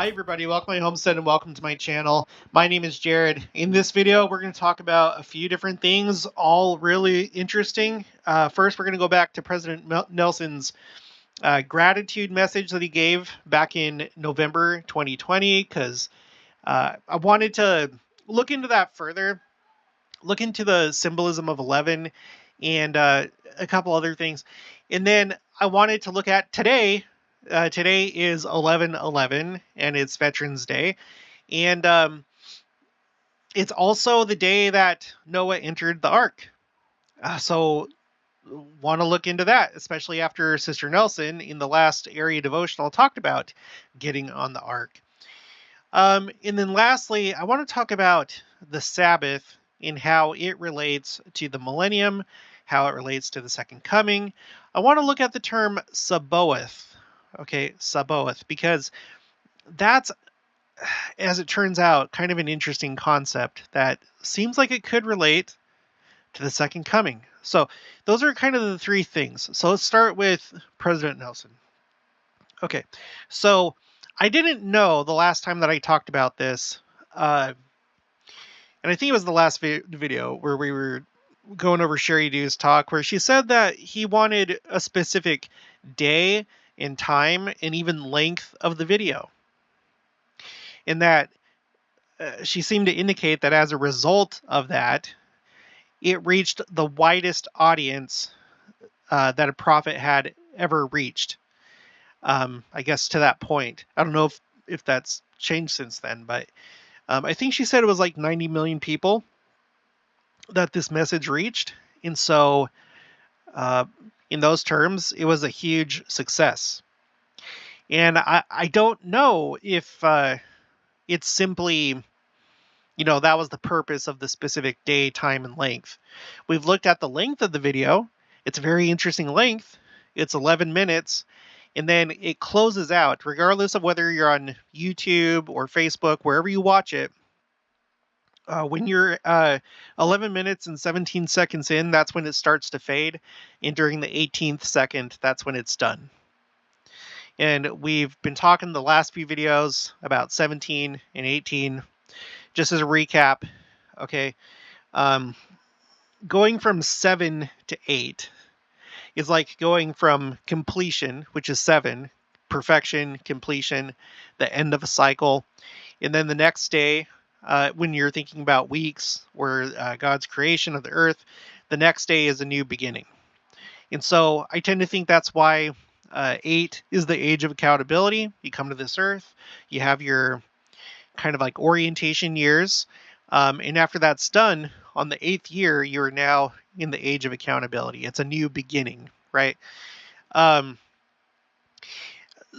Hi everybody, welcome to my homestead and welcome to my channel. My name is Jared. In this video, we're going to talk about a few different things, all really interesting. First, we're going to go back to President Nelson's gratitude message that he gave back in November 2020, because I wanted to look into that further, look into the symbolism of 11 and a couple other things. And then I wanted to look at today. Today is 11/11 and it's Veterans Day. And it's also the day that Noah entered the ark. So want to look into that, especially after Sister Nelson in the last area devotional talked about getting on the ark. And then lastly, I want to talk about the Sabbath and how it relates to the millennium, how it relates to the second coming. I want to look at the term Saboeth. Okay, Saboeth, because that's, as it turns out, kind of an interesting concept that seems like it could relate to the second coming. So those are kind of the three things. So let's start with President Nelson. Okay, so I didn't know the last time that I talked about this, and I think it was the last video where we were going over Sherry Dew's talk, where she said that he wanted a specific day and time and even length of the video. And that she seemed to indicate that as a result of that, it reached the widest audience that a prophet had ever reached. I guess to that point. I don't know if that's changed since then, but I think she said it was like 90 million people that this message reached. And so in those terms, it was a huge success. And I don't know if it's simply, that was the purpose of the specific day, time, and length. We've looked at the length of the video. It's a very interesting length. It's 11 minutes. And then it closes out, regardless of whether you're on YouTube or Facebook, wherever you watch it. When you're 11 minutes and 17 seconds in, that's when it starts to fade. And during the 18th second, that's when it's done. And we've been talking the last few videos about 17 and 18. Just as a recap, okay, going from 7 to 8 is like going from completion, which is 7, perfection, completion, the end of a cycle. And then the next day, when you're thinking about weeks or God's creation of the earth, the next day is a new beginning. And so I tend to think that's why 8 is the age of accountability. You come to this earth, you have your kind of like orientation years. And after that's done, on the 8th year, you're now in the age of accountability. It's a new beginning, right?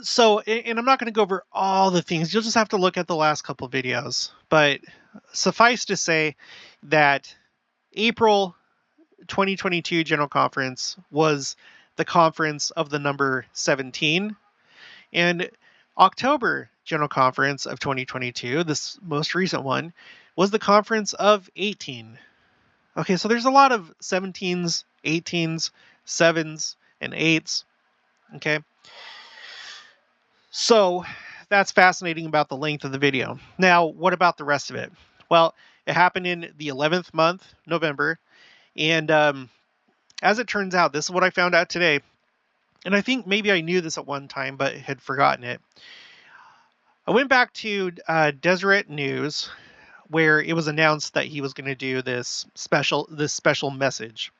So, and I'm not going to go over all the things. You'll just have to look at the last couple of videos. But suffice to say that April 2022 General Conference was the conference of the number 17. And October General Conference of 2022, this most recent one, was the conference of 18. Okay, so there's a lot of 17s, 18s, 7s, and 8s. Okay. So that's fascinating about the length of the video. Now, what about the rest of it? Well, it happened in the 11th month, November. And as it turns out, this is what I found out today. And I think maybe I knew this at one time, but had forgotten it. I went back to Deseret News, where it was announced that he was going to do this special message.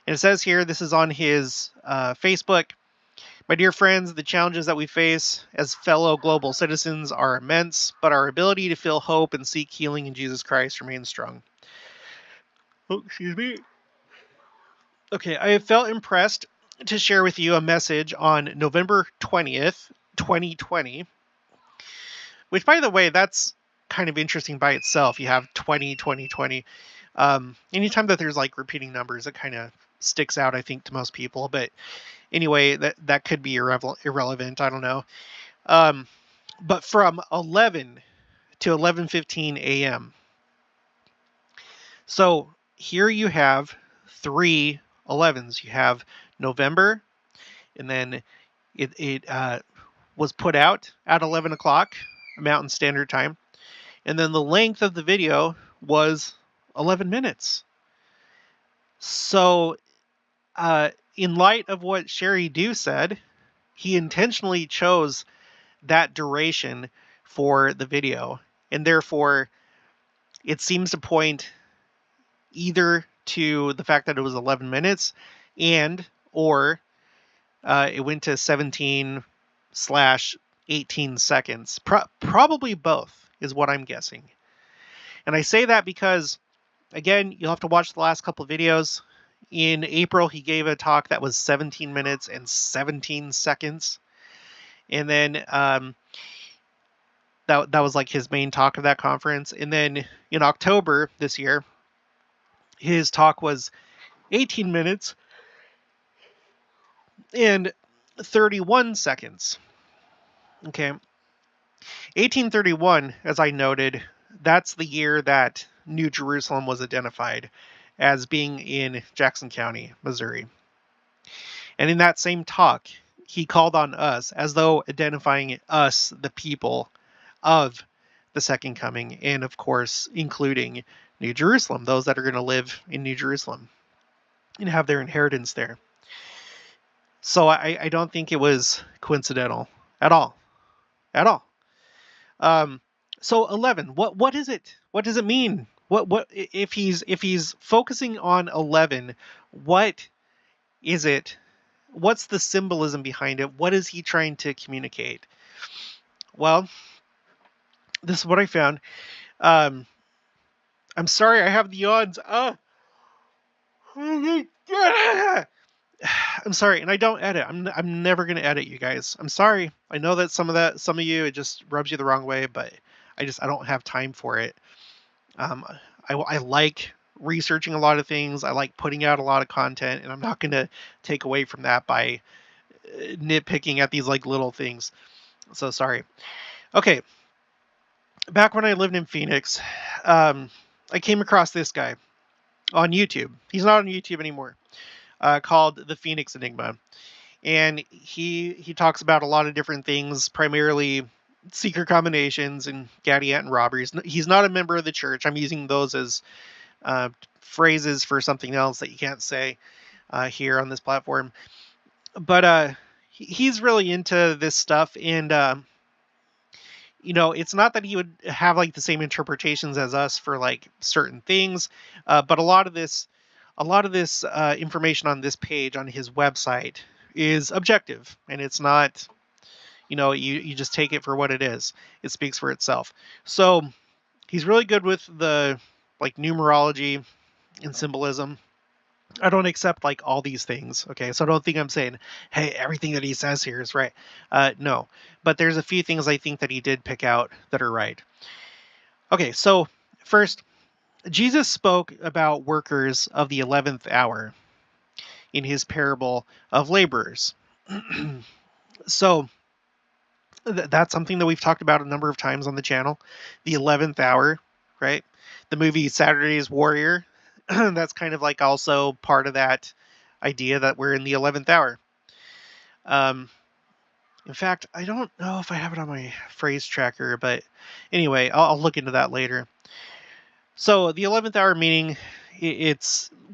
And it says here, this is on his Facebook. My dear friends, the challenges that we face as fellow global citizens are immense, but our ability to feel hope and seek healing in Jesus Christ remains strong. Oh, excuse me. Okay, I have felt impressed to share with you a message on November 20th, 2020, which, by the way, that's kind of interesting by itself. You have 2020. Anytime that there's like repeating numbers, it kind of sticks out, I think, to most people. But anyway, that could be irrelevant. I don't know. But from 11 to 11:15 a.m. So here you have 3 11s. You have November, and then it was put out at 11 o'clock Mountain Standard Time. And then the length of the video was 11 minutes. So, in light of what Sherry Dew said, he intentionally chose that duration for the video. And therefore, it seems to point either to the fact that it was 11 minutes or it went to 17/18 seconds. Probably both is what I'm guessing. And I say that because, again, you'll have to watch the last couple of videos. In April, he gave a talk that was 17 minutes and 17 seconds. And then that was like his main talk of that conference. And then in October this year, his talk was 18 minutes and 31 seconds. Okay. 1831, as I noted, that's the year that New Jerusalem was identified as being in Jackson County, Missouri. And in that same talk, he called on us as though identifying us, the people of the second coming, and of course, including New Jerusalem, those that are going to live in New Jerusalem and have their inheritance there. So I don't think it was coincidental at all. At all. So 11, what is it? What does it mean? What if he's focusing on 11, what is it? What's the symbolism behind it? What is he trying to communicate? Well, this is what I found. I'm sorry, I have the yawns. I'm sorry, and I don't edit. I'm never gonna edit, you guys. I'm sorry. I know that some of you, it just rubs you the wrong way, but I don't have time for it. I like researching a lot of things. I like putting out a lot of content, and I'm not gonna take away from that by nitpicking at these like little things. So sorry. Okay. Back when I lived in Phoenix, I came across this guy on YouTube. He's not on YouTube anymore. Called The Phoenix Enigma. And he talks about a lot of different things, primarily secret combinations and Gadiat and robberies. He's not a member of the church. I'm using those as phrases for something else that you can't say here on this platform. But he's really into this stuff, and it's not that he would have like the same interpretations as us for like certain things, but a lot of this information on this page on his website is objective, and it's not, you just take it for what it is. It speaks for itself. So he's really good with the like numerology and symbolism. I don't accept like all these things. Okay. So don't think I'm saying, hey, everything that he says here is right. No, but there's a few things I think that he did pick out that are right. Okay. So first, Jesus spoke about workers of the 11th hour in his parable of laborers. So that's something that we've talked about a number of times on the channel. The 11th hour, right? The movie Saturday's Warrior, that's kind of like also part of that idea that we're in the 11th hour. In fact, I don't know if I have it on my phrase tracker, but anyway, I'll look into that later. So the 11th hour meaning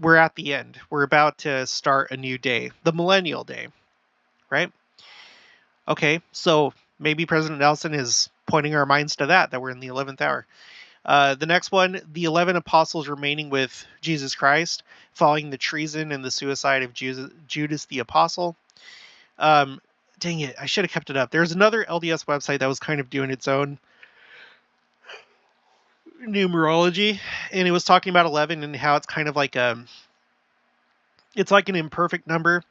we're at the end. We're about to start a new day, the millennial day, right? Okay, so maybe President Nelson is pointing our minds to that we're in the 11th hour. The next one, the 11 apostles remaining with Jesus Christ, following the treason and the suicide of Judas the apostle. Dang it, I should have kept it up. There's another LDS website that was kind of doing its own numerology, and it was talking about 11 and how it's kind of like it's like an imperfect number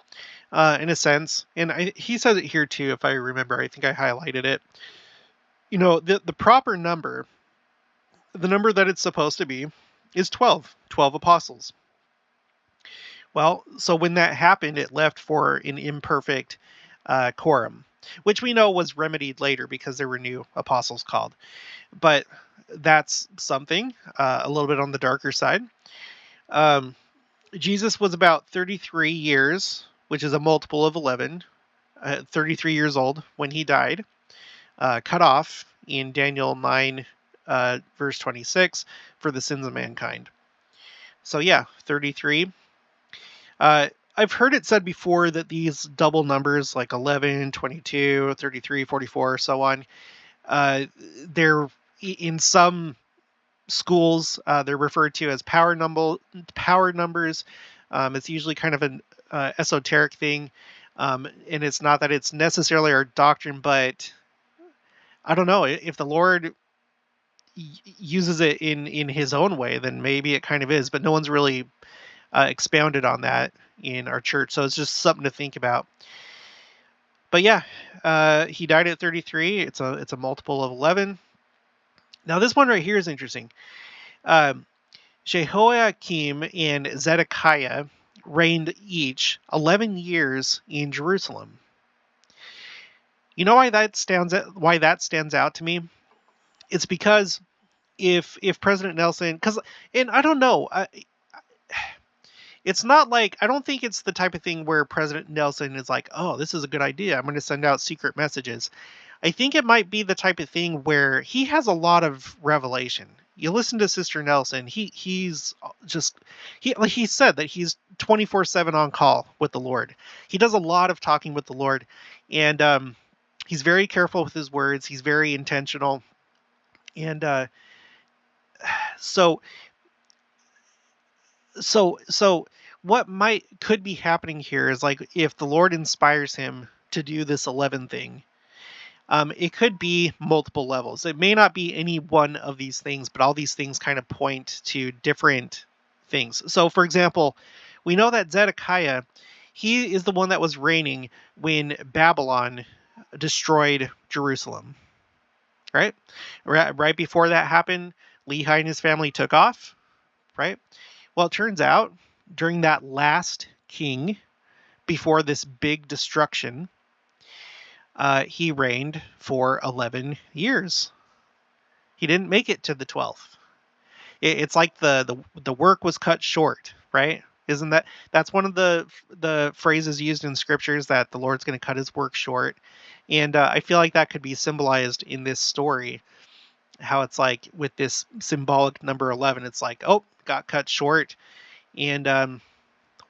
in a sense. And he says it here too, if I remember. I think I highlighted it. The proper number, the number that it's supposed to be, is 12 apostles. Well, so when that happened, it left for an imperfect quorum, which we know was remedied later because there were new apostles called. But that's something a little bit on the darker side. Jesus was about 33 years, which is a multiple of 11, 33 years old when he died. cut off in Daniel 9, verse 26, for the sins of mankind. So yeah, 33. I've heard it said before that these double numbers, like 11, 22, 33, 44, so on, they're in some schools, they're referred to as power numbers. It's usually kind of an esoteric thing, and it's not that it's necessarily our doctrine, but I don't know if the Lord uses it in His own way, then maybe it kind of is. But no one's really expounded on that in our church, so it's just something to think about. But yeah, he died at 33. It's a multiple of 11. Now this one right here is interesting. Jehoiakim and Zedekiah reigned each 11 years in Jerusalem. You know why that stands out to me? It's because if President Nelson, and I don't know, it's not like, I don't think it's the type of thing where President Nelson is like, oh, this is a good idea, I'm going to send out secret messages. I think it might be the type of thing where he has a lot of revelation. You listen to Sister Nelson, he's just, like he said that he's 24/7 on call with the Lord. He does a lot of talking with the Lord, and he's very careful with his words. He's very intentional. And so what could be happening here is, like, if the Lord inspires him to do this 11 thing, it could be multiple levels. It may not be any one of these things, but all these things kind of point to different things. So, for example, we know that Zedekiah, he is the one that was reigning when Babylon destroyed Jerusalem, right? Right before that happened, Lehi and his family took off, right? Well, it turns out during that last king, before this big destruction, he reigned for 11 years. He didn't make it to the 12th. It's like the work was cut short, right? Isn't that's one of the phrases used in scriptures, that the Lord's going to cut his work short? And I feel like that could be symbolized in this story, how it's like with this symbolic number 11, it's like, oh, got cut short, and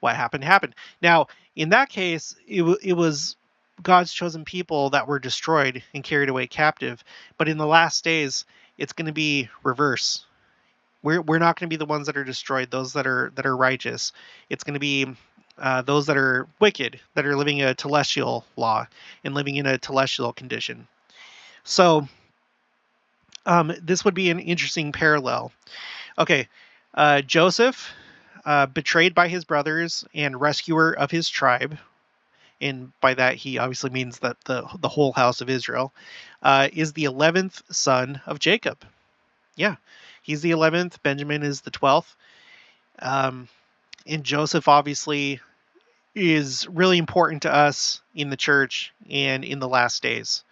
what happened. Now, in that case, it was God's chosen people that were destroyed and carried away captive. But in the last days, it's going to be reverse. We're not going to be the ones that are destroyed, those that are righteous. It's going to be those that are wicked, that are living a telestial law and living in a telestial condition. So this would be an interesting parallel. Okay, Joseph, betrayed by his brothers and rescuer of his tribe, and by that he obviously means that the whole house of Israel, is the 11th son of Jacob. Yeah, he's the 11th. Benjamin is the 12th. And Joseph obviously is really important to us in the church and in the last days.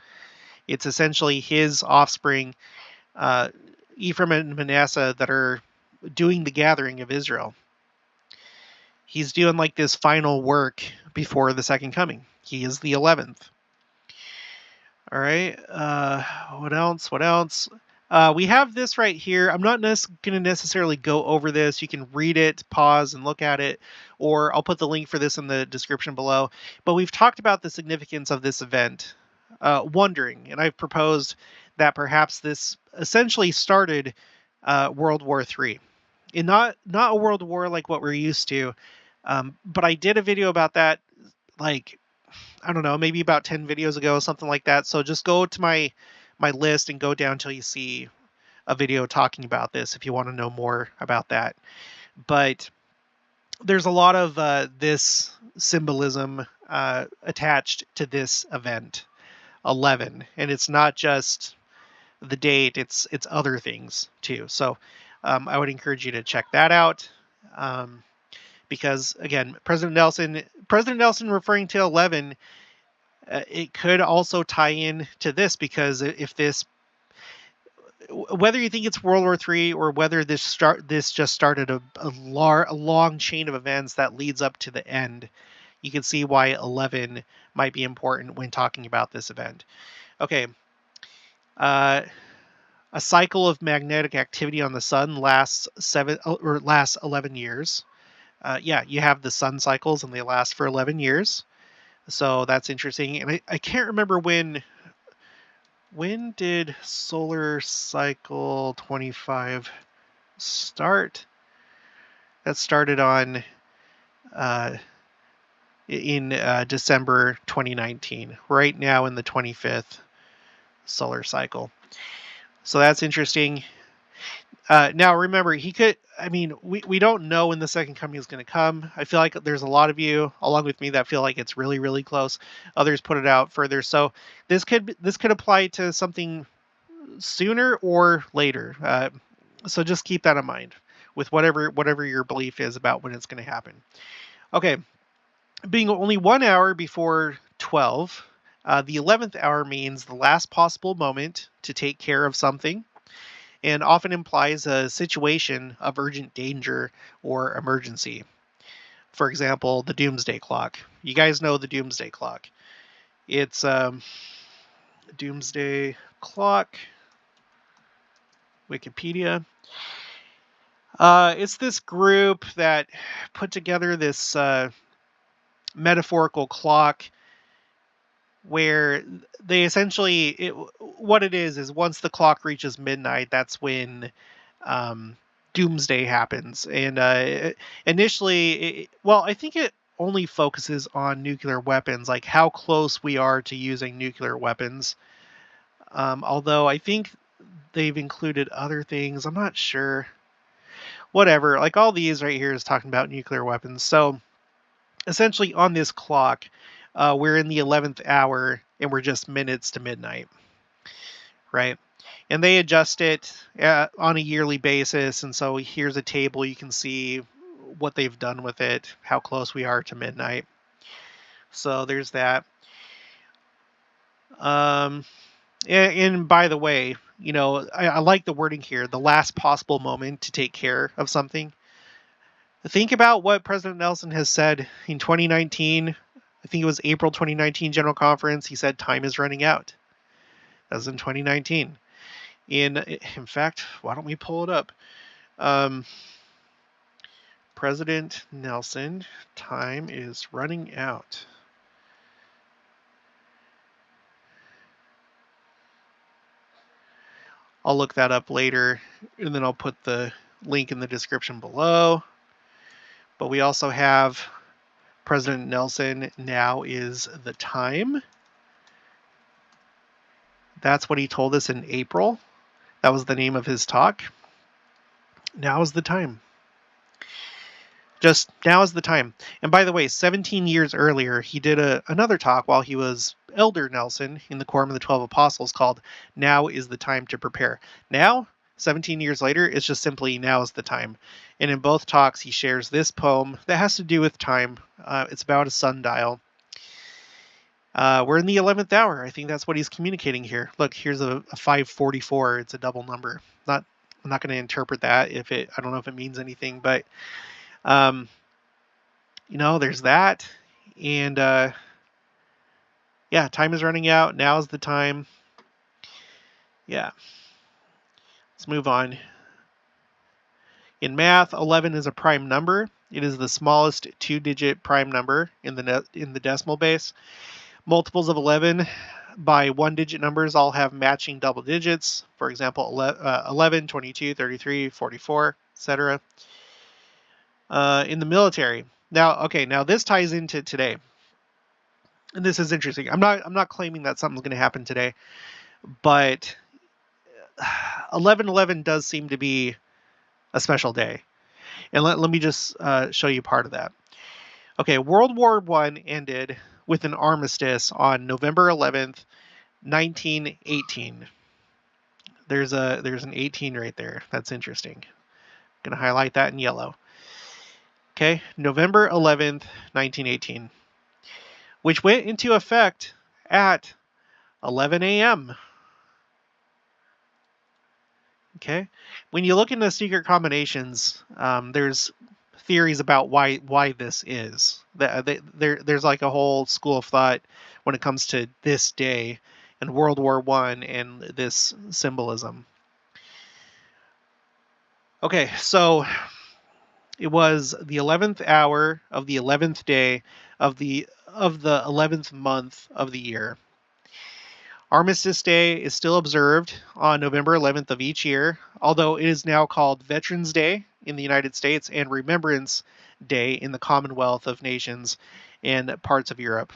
It's essentially his offspring, Ephraim and Manasseh, that are doing the gathering of Israel. He's doing like this final work before the second coming. He is the 11th. All right. What else? We have this right here. I'm not going to necessarily go over this. You can read it, pause, and look at it, or I'll put the link for this in the description below. But we've talked about the significance of this event, wondering, and I've proposed that perhaps this essentially started World War III. And not a world war like what we're used to, but I did a video about that, like, I don't know, maybe about 10 videos ago, something like that. So just go to my list and go down till you see a video talking about this if you want to know more about that. But there's a lot of this symbolism attached to this event, 11, and it's not just the date, it's other things too. So I would encourage you to check that out, because again, President Nelson referring to 11, it could also tie in to this, because if this, whether you think it's World War III or whether this just started a long chain of events that leads up to the end, you can see why 11 might be important when talking about this event. Okay, Uh, a cycle of magnetic activity on the sun lasts 11 years. Yeah, you have the sun cycles, and they last for 11 years. So that's interesting. And I can't remember when did solar cycle 25 start? That started on in December 2019. Right now in the 25th solar cycle. So that's interesting. Now remember, he could. I mean, we don't know when the second coming is going to come. I feel like there's a lot of you, along with me, that feel like it's really, really close. Others put it out further. So this could apply to something sooner or later. So just keep that in mind with whatever your belief is about when it's going to happen. Okay, being only 1 hour before 12, the 11th hour means the last possible moment to take care of something, and often implies a situation of urgent danger or emergency. For example, the doomsday clock. You guys know the doomsday clock. It's doomsday clock, Wikipedia. It's this group that put together this metaphorical clock where they essentially, what it is once the clock reaches midnight, that's when doomsday happens. And initially, well, I think it only focuses on nuclear weapons, like how close we are to using nuclear weapons. Although I think they've included other things. I'm not sure. Whatever. Like all these right here is talking about nuclear weapons. So essentially on this clock, we're in the 11th hour and we're just minutes to midnight, right? And they adjust it on a yearly basis. And so here's a table. You can see what they've done with it, how close we are to midnight. So there's that. And by the way, you know, I like the wording here, the last possible moment to take care of something. Think about what President Nelson has said in 2019. I think it was April 2019 General Conference. He said time is running out. That was in 2019. In fact, why don't we pull it up? President Nelson, time is running out. I'll look that up later, and then I'll put the link in the description below. But we also have President Nelson, now is the time. That's what he told us in April. That was the name of his talk. Now is the time. Just now is the time. And by the way, 17 years earlier, he did another talk while he was Elder Nelson in the Quorum of the 12 Apostles called Now is the Time to Prepare. Now, 17 years later, it's just simply now is the time. And in both talks, he shares this poem that has to do with time. It's about a sundial. We're in the 11th hour. I think that's what he's communicating here. Look, here's a 544. It's a double number. I'm not going to interpret that I don't know if it means anything, but you know, there's that. And yeah, time is running out. Now is the time. Yeah. Let's move on. In math, 11 is a prime number. It is the smallest two-digit prime number in the decimal base. Multiples of 11 by one-digit numbers all have matching double digits. For example, 11, 22, 33, 44, etc. In the military. Now this ties into today. And this is interesting. I'm not claiming that something's going to happen today, but 11/11 does seem to be a special day. And let me just show you part of that. Okay, World War I ended with an armistice on November 11th, 1918. There's an 18 right there. That's interesting. I'm going to highlight that in yellow. Okay, November 11th, 1918, which went into effect at 11 a.m. Okay, when you look into secret combinations, there's theories about why this is. There's like a whole school of thought when it comes to this day and World War I and this symbolism. Okay, so it was the 11th hour of the 11th day of the 11th month of the year. Armistice Day is still observed on November 11th of each year, although it is now called Veterans Day in the United States and Remembrance Day in the Commonwealth of Nations and parts of Europe.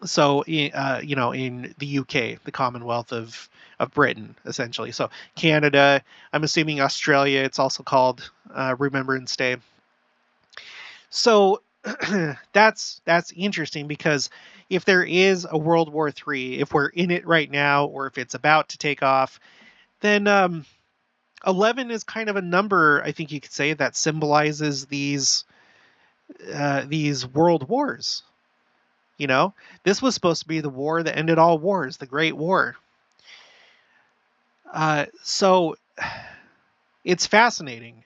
So, in the UK, the Commonwealth of Britain, essentially. So Canada, I'm assuming Australia, it's also called Remembrance Day. So that's interesting, because if there is a World War III, if we're in it right now, or if it's about to take off, then 11 is kind of a number, I think you could say, that symbolizes these world wars. You know, this was supposed to be the war that ended all wars, the Great War. So it's fascinating.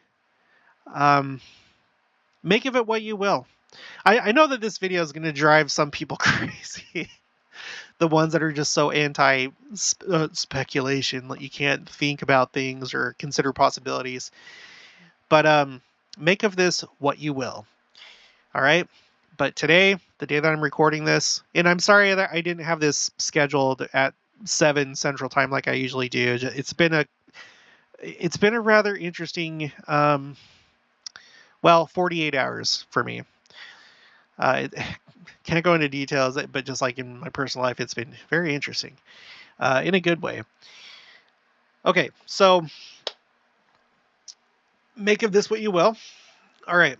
Make of it what you will. I know that this video is going to drive some people crazy. The ones that are just so anti-speculation that you can't think about things or consider possibilities. But make of this what you will. All right? But today, the day that I'm recording this, and I'm sorry that I didn't have this scheduled at 7 Central Time like I usually do. It's been a rather interesting 48 hours for me. Can't go into details, but just like in my personal life, it's been very interesting in a good way. Okay, so make of this what you will. All right,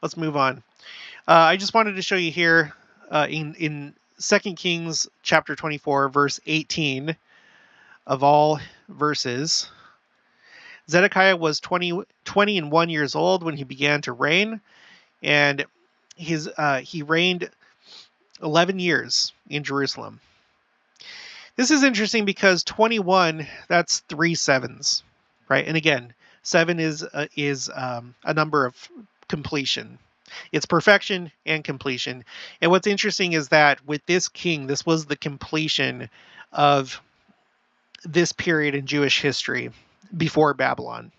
let's move on. I just wanted to show you here in 2 Kings chapter 24, verse 18 of all verses. Zedekiah was 21 years old when he began to reign, and he reigned 11 years in Jerusalem. This is interesting because 21, that's 3 sevens, right? And again, 7 is a number of completion. It's perfection and completion. And what's interesting is that with this king, this was the completion of this period in Jewish history before Babylon.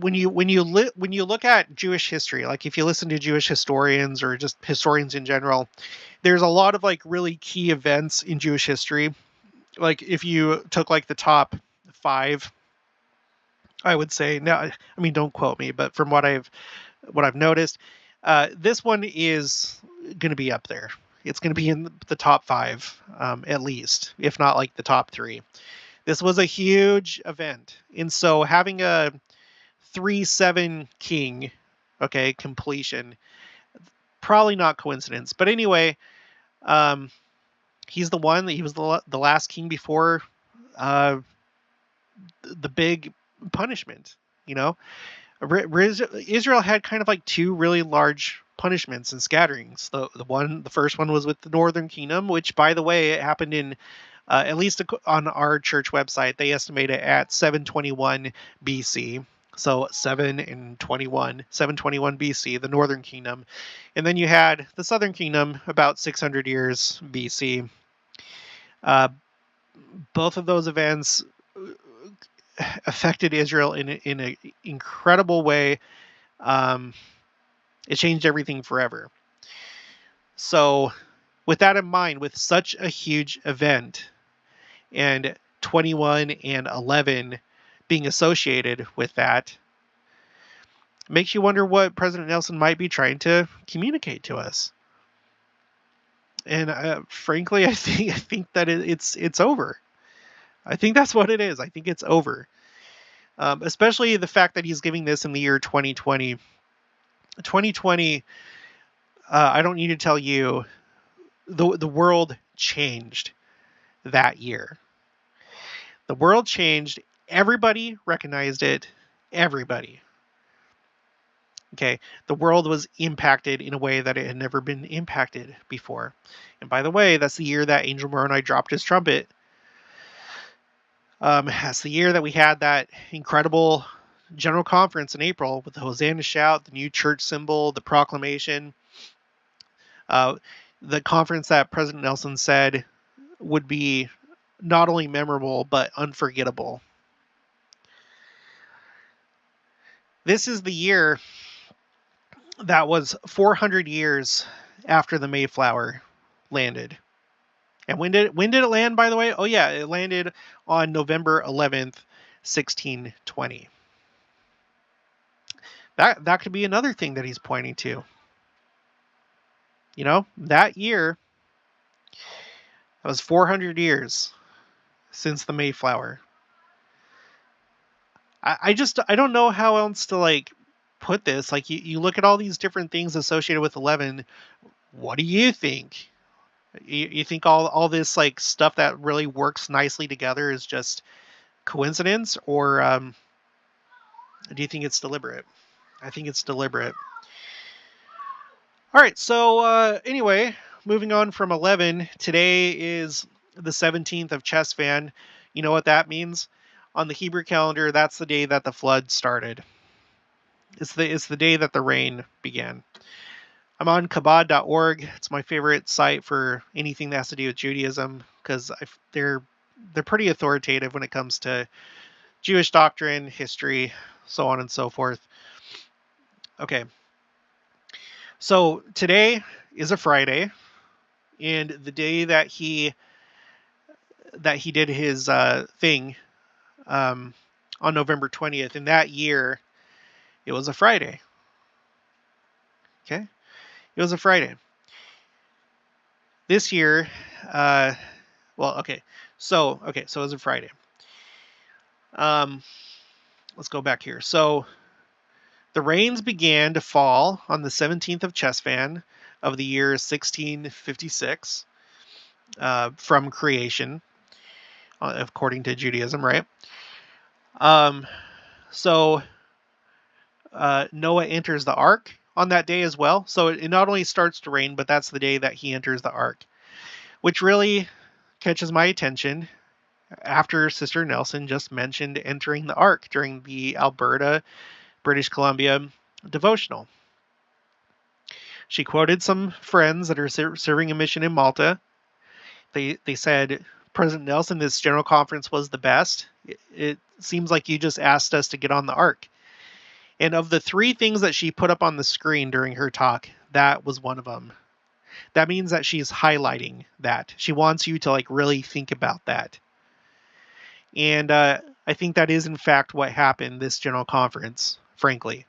When you look at Jewish history, like if you listen to Jewish historians or just historians in general, there's a lot of like really key events in Jewish history. Like if you took like the top 5, I would say, now, I mean, don't quote me, but from what I've noticed, this one is going to be up there. It's going to be in the top 5, at least, if not like the top 3. This was a huge event. And so having a 3-7 king, okay, completion, probably not coincidence. But anyway, he was the last king before the big punishment, you know. Israel had kind of like 2 really large punishments and scatterings. The first one was with the Northern Kingdom, which, by the way, it happened in at least on our church website, they estimate it at 721 BC. So 721 BC, the Northern Kingdom. And then you had the Southern Kingdom about 600 years BC. Both of those events affected Israel in an incredible way. It changed everything forever. So with that in mind, with such a huge event, and 21 and 11 being associated with that, makes you wonder what President Nelson might be trying to communicate to us. And frankly, I think that it's over. I think that's what it is. I think it's over. Especially the fact that he's giving this in the year 2020. 2020, I don't need to tell you, the world changed that year. The world changed. Everybody recognized it. Everybody. Okay. The world was impacted in a way that it had never been impacted before. And by the way, that's the year that Angel Moroni dropped his trumpet. That's the year that we had that incredible general conference in April with the Hosanna shout, the new church symbol, the proclamation. The conference that President Nelson said would be not only memorable, but unforgettable. This is the year that was 400 years after the Mayflower landed. And when did it land, by the way? Oh yeah, it landed on November 11th, 1620. That could be another thing that he's pointing to. You know, that year, that was 400 years since the Mayflower. I don't know how else to like put this. Like you look at all these different things associated with 11. What do you think? You think all this like stuff that really works nicely together is just coincidence, or do you think it's deliberate? I think it's deliberate. All right, so anyway, moving on from 11, today is the 17th of Cheshvan. You know what that means? On the Hebrew calendar, that's the day that the flood started. It's the day that the rain began. I'm on Chabad.org. It's my favorite site for anything that has to do with Judaism, because they're pretty authoritative when it comes to Jewish doctrine, history, so on and so forth. Okay. So today is a Friday, and the day that he did his thing on November 20th, in that year, it was a Friday. Okay? It was a Friday. This year, so it was a Friday. Let's go back here. So the rains began to fall on the 17th of Cheshvan of the year 1656 from creation, according to Judaism, right? So Noah enters the ark on that day as well. So it not only starts to rain, but that's the day that he enters the ark, which really catches my attention after Sister Nelson just mentioned entering the ark during the Alberta, British Columbia devotional. She quoted some friends that are serving a mission in Malta. They said, President Nelson, this general conference was the best. It seems like you just asked us to get on the ark. And of the 3 things that she put up on the screen during her talk, that was one of them. That means that she's highlighting that. She wants you to like really think about that. And I think that is in fact what happened this general conference, frankly.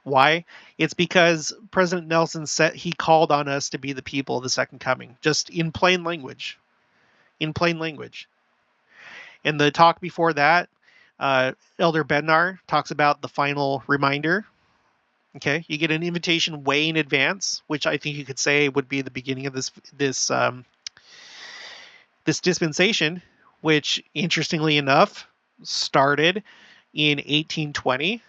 Why? It's because President Nelson said he called on us to be the people of the second coming, just in plain language. In plain language. In the talk before that, Elder Bednar talks about the final reminder. Okay, you get an invitation way in advance, which I think you could say would be the beginning of this dispensation, which interestingly enough started in 1820.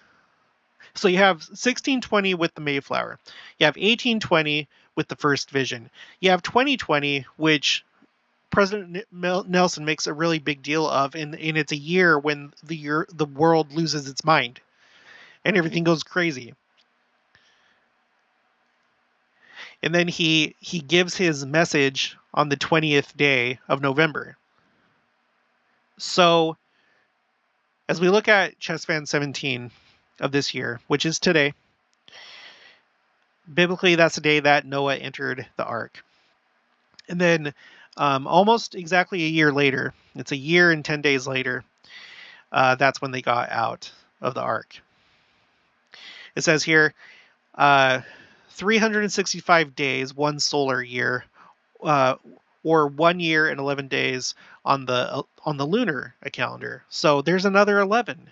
So you have 1620 with the Mayflower. You have 1820 with the first vision. You have 2020, which President Nelson makes a really big deal of, and it's a year when the world loses its mind and everything goes crazy. And then he gives his message on the 20th day of November. So as we look at Cheshvan 17 of this year, which is today, biblically that's the day that Noah entered the ark. And then almost exactly a year later, it's a year and 10 days later, that's when they got out of the ark. It says here, 365 days, 1 solar year, or 1 year and 11 days on the lunar calendar. So there's another 11.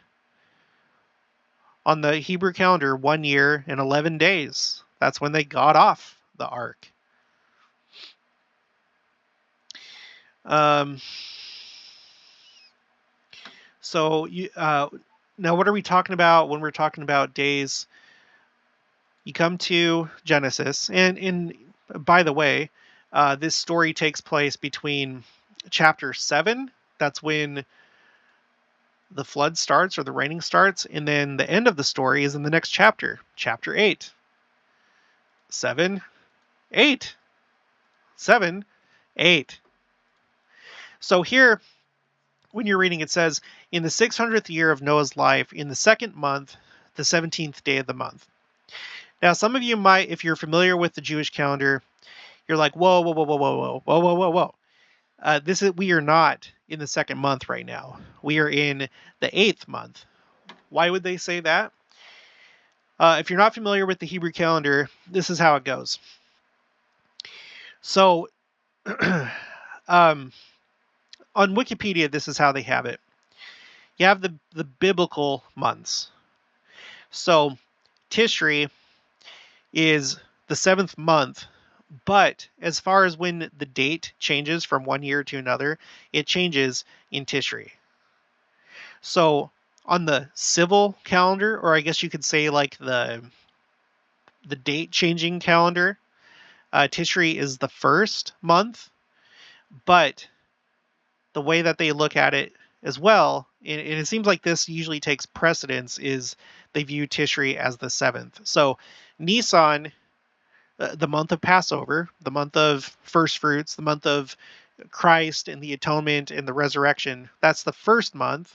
On the Hebrew calendar, 1 year and 11 days. That's when they got off the ark. So now what are we talking about when we're talking about days? You come to Genesis, and by the way, this story takes place between chapter 7, that's when the flood starts or the raining starts, and then the end of the story is in the next chapter, chapter 8. 7, 8. 7, 8. So here, when you're reading, it says, in the 600th year of Noah's life, in the second month, the 17th day of the month. Now, some of you might, if you're familiar with the Jewish calendar, you're like, whoa, whoa, whoa, whoa, whoa, whoa, whoa, whoa, whoa, whoa. We are not in the second month right now. We are in the 8th month. Why would they say that? If you're not familiar with the Hebrew calendar, this is how it goes. So, on Wikipedia, this is how they have it. You have the biblical months. So, Tishri is the 7th month, but as far as when the date changes from one year to another, it changes in Tishri. So, on the civil calendar, or I guess you could say like the date changing calendar, Tishri is the 1st month, but the way that they look at it as well, and it seems like this usually takes precedence, is they view Tishri as the 7th. So Nisan, the month of Passover, the month of first fruits, the month of Christ and the atonement and the resurrection, that's the 1st month.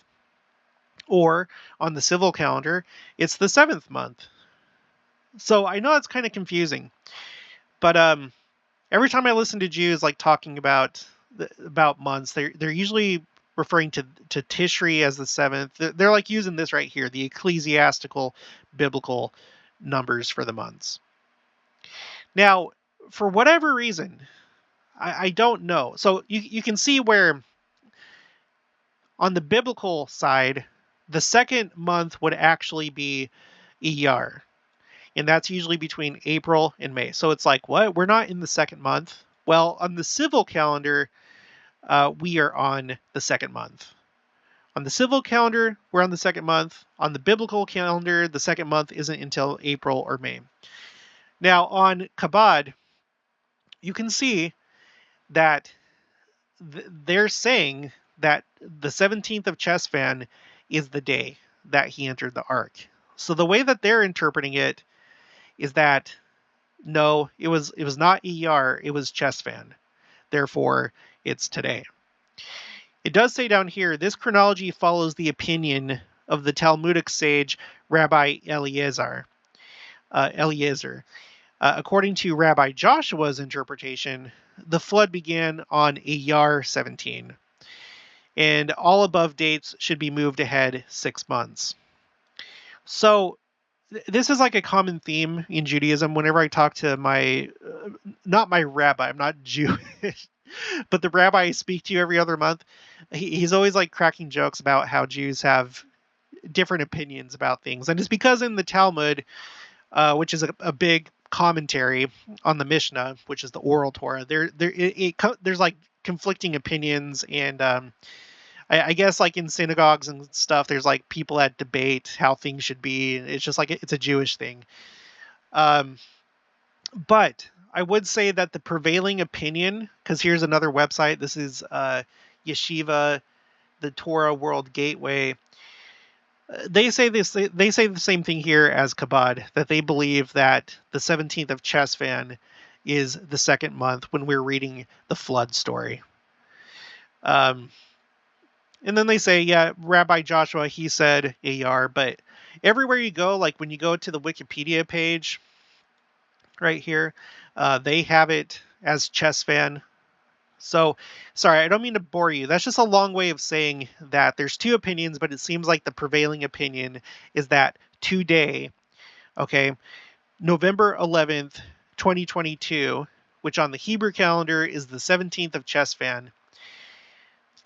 Or on the civil calendar, it's the 7th month. So I know it's kind of confusing, but every time I listen to Jews like talking about months, they're usually referring to Tishri as the 7th. They're like using this right here, the ecclesiastical biblical numbers for the months. Now, for whatever reason, I don't know. So you can see where on the biblical side, the 2nd month would actually be Iyar. And that's usually between April and May. So it's like, what? We're not in the 2nd month. Well, on the civil calendar, we are on the 2nd month. On the civil calendar, we're on the 2nd month. On the biblical calendar, the 2nd month isn't until April or May. Now, on Chabad, you can see that they're saying that the 17th of Cheshvan is the day that he entered the ark. So the way that they're interpreting it is that, no, it was not Iyar, it was Cheshvan. Therefore, it's today. It does say down here, this chronology follows the opinion of the Talmudic sage Rabbi Eliezer. According to Rabbi Joshua's interpretation, the flood began on Iyar 17, and all above dates should be moved ahead 6 months. So this is like a common theme in Judaism. Whenever I talk to not my rabbi, I'm not Jewish, but the rabbi I speak to every other month, he's always like cracking jokes about how Jews have different opinions about things. And it's because in the Talmud, which is a big commentary on the Mishnah, which is the oral Torah, there's like conflicting opinions. And I guess like in synagogues and stuff, there's like people that debate how things should be. It's just like it's a Jewish thing. But I would say that the prevailing opinion, because here's another website. This is Yeshiva, the Torah World Gateway. They say this. They say the same thing here as Chabad, that they believe that the 17th of Cheshvan is the 2nd month when we're reading the flood story. And then they say, yeah, Rabbi Joshua, he said Iyar, but everywhere you go, like when you go to the Wikipedia page right here, they have it as Cheshvan. So, sorry, I don't mean to bore you. That's just a long way of saying that there's two opinions, but it seems like the prevailing opinion is that today, okay, November 11th, 2022, which on the Hebrew calendar is the 17th of Cheshvan,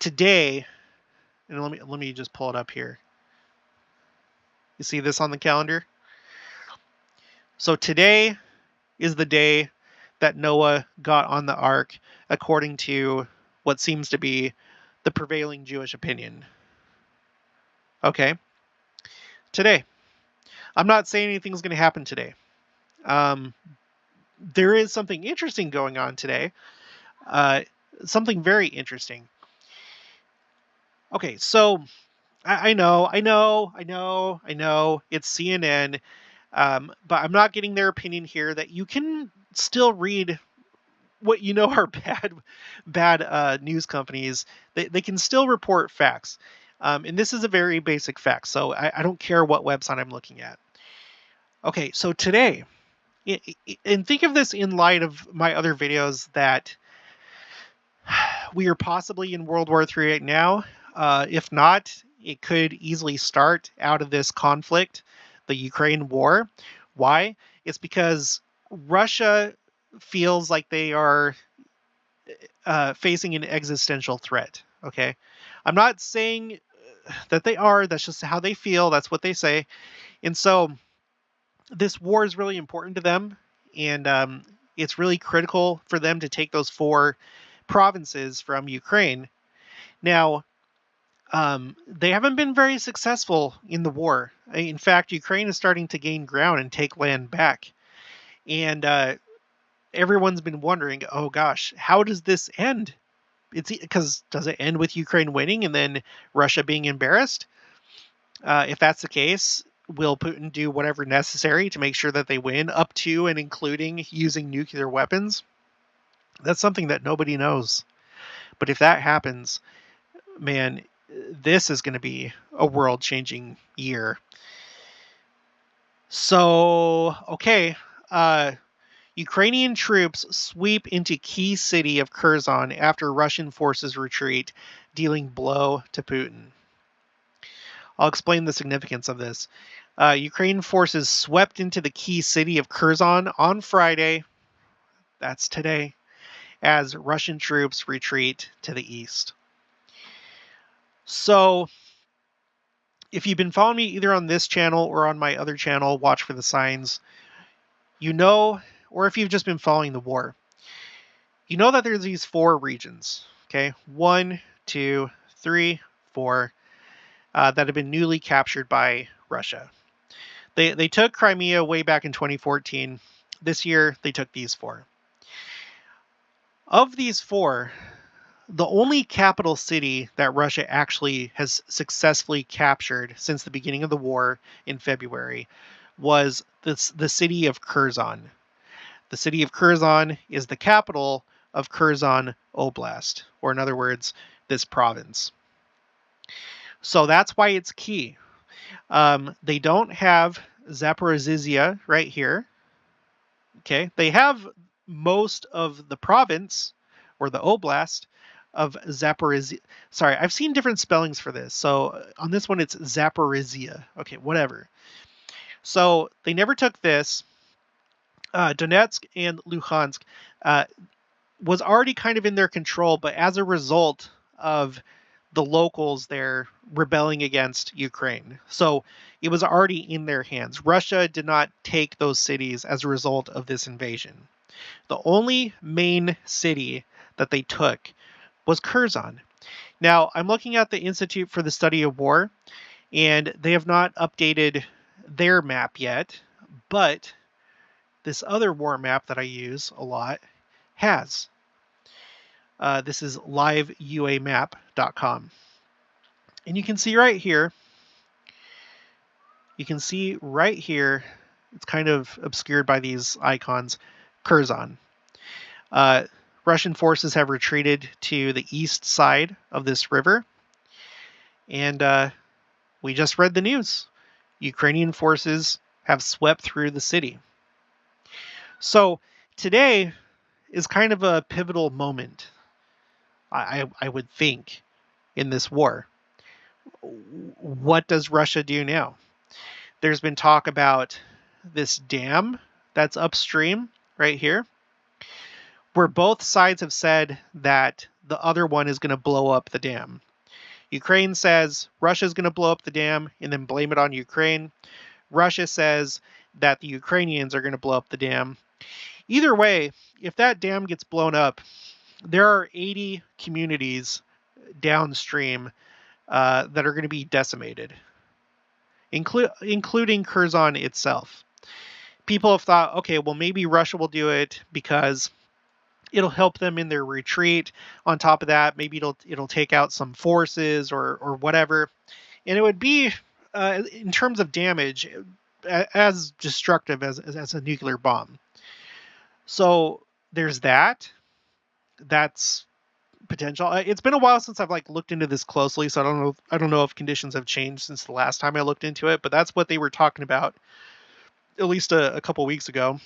today, and let me just pull it up here. You see this on the calendar? So today is the day that Noah got on the ark, according to what seems to be the prevailing Jewish opinion. Okay. Today. I'm not saying anything's going to happen today. There is something interesting going on today. Something very interesting. Okay, so I know, it's CNN, but I'm not getting their opinion here that you can still read what you know are bad news companies, they can still report facts. And this is a very basic fact, so I don't care what website I'm looking at. Okay, so today, and think of this in light of my other videos, that we are possibly in World War III right now. If not, it could easily start out of this conflict, the Ukraine war. Why? It's because Russia feels like they are facing an existential threat. Okay, I'm not saying that they are. That's just how they feel. That's what they say. And so this war is really important to them, and it's really critical for them to take those 4 provinces from Ukraine. Now, they haven't been very successful in the war. In fact, Ukraine is starting to gain ground and take land back. And everyone's been wondering, oh gosh, how does this end? It's because does it end with Ukraine winning and then Russia being embarrassed? If that's the case, will Putin do whatever necessary to make sure that they win, up to and including using nuclear weapons? That's something that nobody knows. But if that happens, man, this is going to be a world-changing year. So, okay, Ukrainian troops sweep into key city of Kherson after Russian forces retreat, dealing blow to Putin. I'll explain the significance of this. Ukraine forces swept into the key city of Kherson on Friday, that's today, as Russian troops retreat to the east. So, if you've been following me either on this channel or on my other channel, Watch for the Signs, you know, or if you've just been following the war, you know that there's these 4 regions, okay? 1, 2, 3, 4, that have been newly captured by Russia. They took Crimea way back in 2014. This year, they took these 4. Of these 4, the only capital city that Russia actually has successfully captured since the beginning of the war in February was the city of Kherson. The city of Kherson is the capital of Kherson Oblast, or in other words, this province. So that's why it's key. They don't have Zaporizhzhia right here. Okay, they have most of the province, or the oblast, of Zaporizhzhia. Sorry, I've seen different spellings for this. So on this one, it's Zaporizhzhia. Okay, whatever. So they never took this. Donetsk and Luhansk was already kind of in their control, but as a result of the locals there rebelling against Ukraine. So it was already in their hands. Russia did not take those cities as a result of this invasion. The only main city that they took was Kherson. Now, I'm looking at the Institute for the Study of War, and they have not updated their map yet, but this other war map that I use a lot has. This is liveuamap.com. And you can see right here, it's kind of obscured by these icons, Kherson. Russian forces have retreated to the east side of this river. And we just read the news. Ukrainian forces have swept through the city. So today is kind of a pivotal moment, I would think, in this war. What does Russia do now? There's been talk about this dam that's upstream right here, where both sides have said that the other one is going to blow up the dam. Ukraine says Russia's going to blow up the dam and then blame it on Ukraine. Russia says that the Ukrainians are going to blow up the dam. Either way, if that dam gets blown up, there are 80 communities downstream that are going to be decimated, including Kherson itself. People have thought, okay, well, maybe Russia will do it because it'll help them in their retreat. On top of that, maybe it'll take out some forces or whatever. And it would be, in terms of damage, as destructive as a nuclear bomb. So there's that. that's potential. It's been a while since I've like looked into this closely, so I don't know if conditions have changed since the last time I looked into it, but that's what they were talking about at least a couple weeks ago.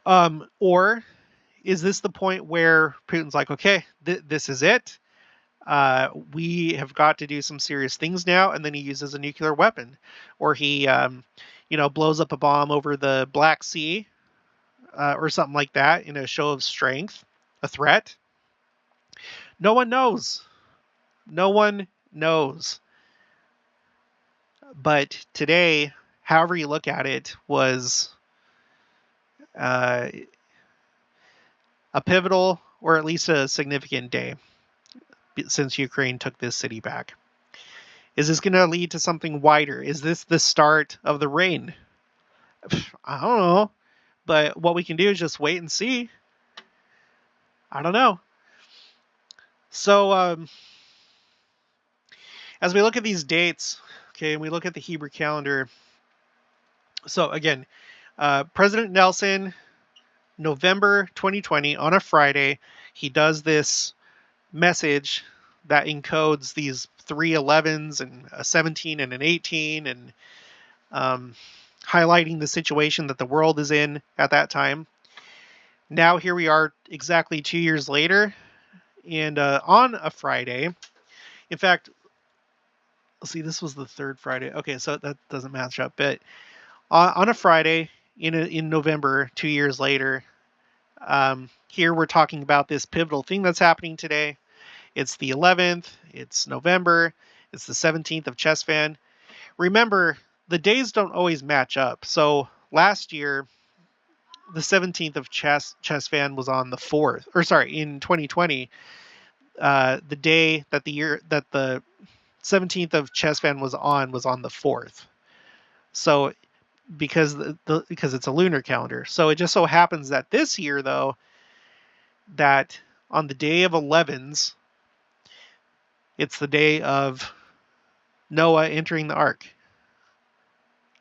Or is this the point where Putin's like, okay, this is it? We have got to do some serious things now, and then he uses a nuclear weapon, or he, blows up a bomb over the Black Sea, or something like that in a show of strength, a threat. No one knows. No one knows. But today, however you look at it, was uh, a pivotal or at least a significant day since Ukraine took this city back. Is this going to lead to something wider? Is this the start of the reign? I don't know. But what we can do is just wait and see. I don't know. So, as we look at these dates, okay, and we look at the Hebrew calendar. So, again, President Nelson, November 2020, on a Friday, he does this message that encodes these 3 11s and a 17 and an 18, and highlighting the situation that the world is in at that time. Now here we are exactly 2 years later, and on a Friday, in fact, let's see, this was the third Friday. Okay, so that doesn't match up, but on a Friday in November, 2 years later, here we're talking about this pivotal thing that's happening today. It's the 11th, it's November, it's the 17th of Cheshvan. Remember, the days don't always match up. So last year, the 17th of Cheshvan was on the 4th, or sorry, in 2020, the day that the 17th of Cheshvan was on the 4th. So because because it's a lunar calendar. So it just so happens that this year, though, that on the day of 11s, it's the day of Noah entering the ark.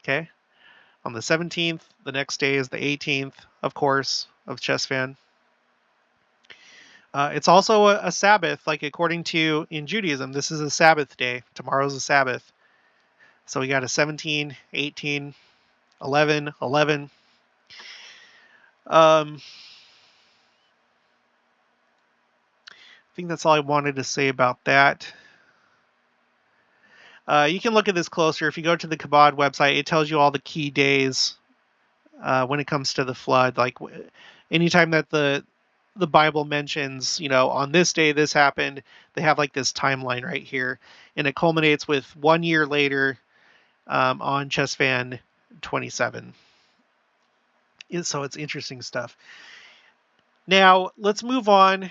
Okay? On the 17th, the next day is the 18th, of course, of Cheshvan. It's also a Sabbath, like according to in Judaism, this is a Sabbath day. Tomorrow's a Sabbath. So we got a 17, 18, 11, 11. I think that's all I wanted to say about that. You can look at this closer. If you go to the Kabod website, it tells you all the key days when it comes to the flood. Like anytime that the Bible mentions, on this day this happened, they have like this timeline right here, and it culminates with 1 year later on Cheshvan 27. So it's interesting stuff. Now let's move on,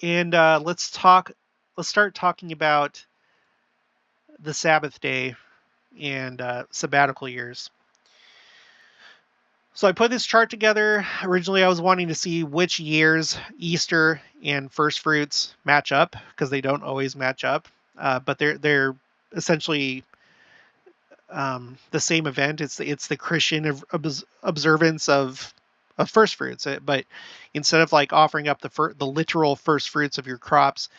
and let's start talking about the Sabbath day and sabbatical years. So I put this chart together. Originally, I was wanting to see which years Easter and first fruits match up, because they don't always match up, but they're essentially the same event. It's the Christian observance of first fruits, but instead of like offering up the literal first fruits of your crops,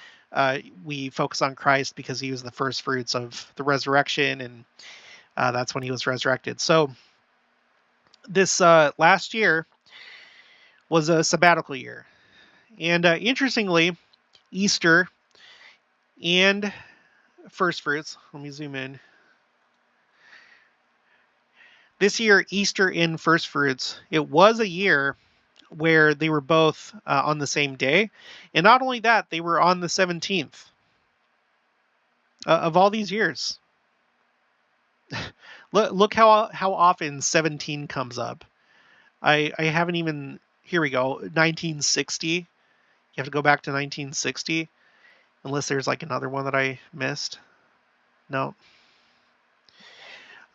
we focus on Christ because he was the first fruits of the resurrection, and that's when he was resurrected. So this last year was a sabbatical year. And interestingly, Easter and first fruits, let me zoom in. This year, Easter and first fruits, it was a year where they were both on the same day. And not only that, they were on the 17th of all these years. Look how often 17 comes up. I haven't even, here we go, 1960. You have to go back to 1960, unless there's like another one that I missed. No.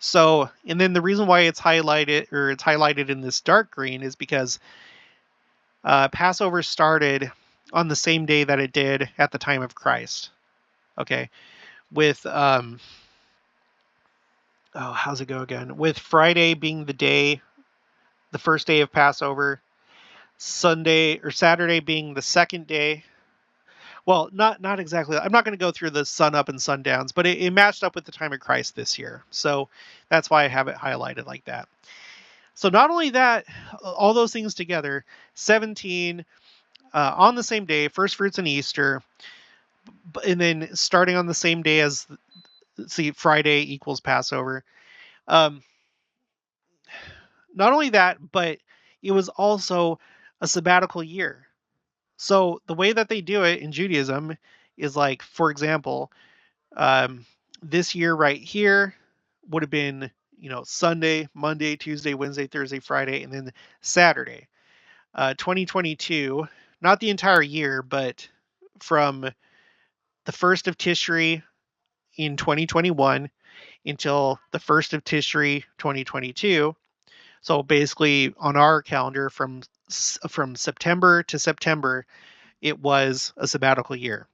So, and then the reason why it's highlighted in this dark green is because Passover started on the same day that it did at the time of Christ. Okay, with how's it go again? With Friday being the first day of Passover, Sunday or Saturday being the second day. Well, not exactly. I'm not going to go through the sun up and sundowns, but it matched up with the time of Christ this year. So that's why I have it highlighted like that. So not only that, all those things together, 17 on the same day, first fruits and Easter, and then starting on the same day as, see, Friday equals Passover. Not only that, but it was also a sabbatical year. So the way that they do it in Judaism is like, for example, this year right here would have been, Sunday, Monday, Tuesday, Wednesday, Thursday, Friday, and then Saturday. 2022, not the entire year, but from the 1st of Tishri in 2021 until the 1st of Tishri 2022. So basically on our calendar from September to September, it was a sabbatical year.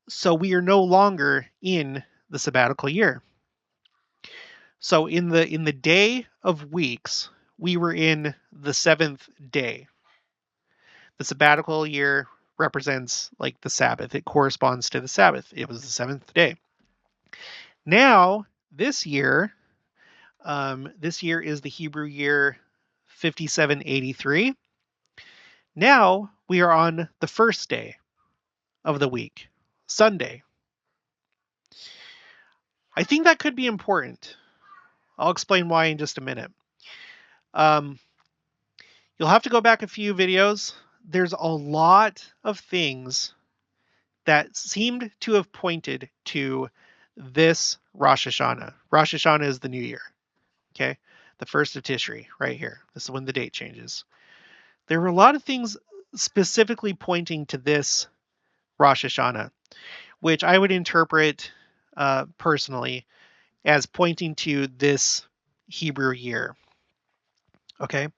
So we are no longer in the sabbatical year. So in the day of weeks, we were in the 7th day. The sabbatical year represents like the Sabbath. It corresponds to the Sabbath. It was the 7th day. Now, this year is the Hebrew year 5783. Now we are on the first day of the week, Sunday. I think that could be important. I'll explain why in just a minute. You'll have to go back a few videos. There's a lot of things that seemed to have pointed to this Rosh Hashanah. Rosh Hashanah is the new year. Okay? The 1st of Tishri, right here. This is when the date changes. There were a lot of things specifically pointing to this Rosh Hashanah, which I would interpret personally as pointing to this Hebrew year. Okay?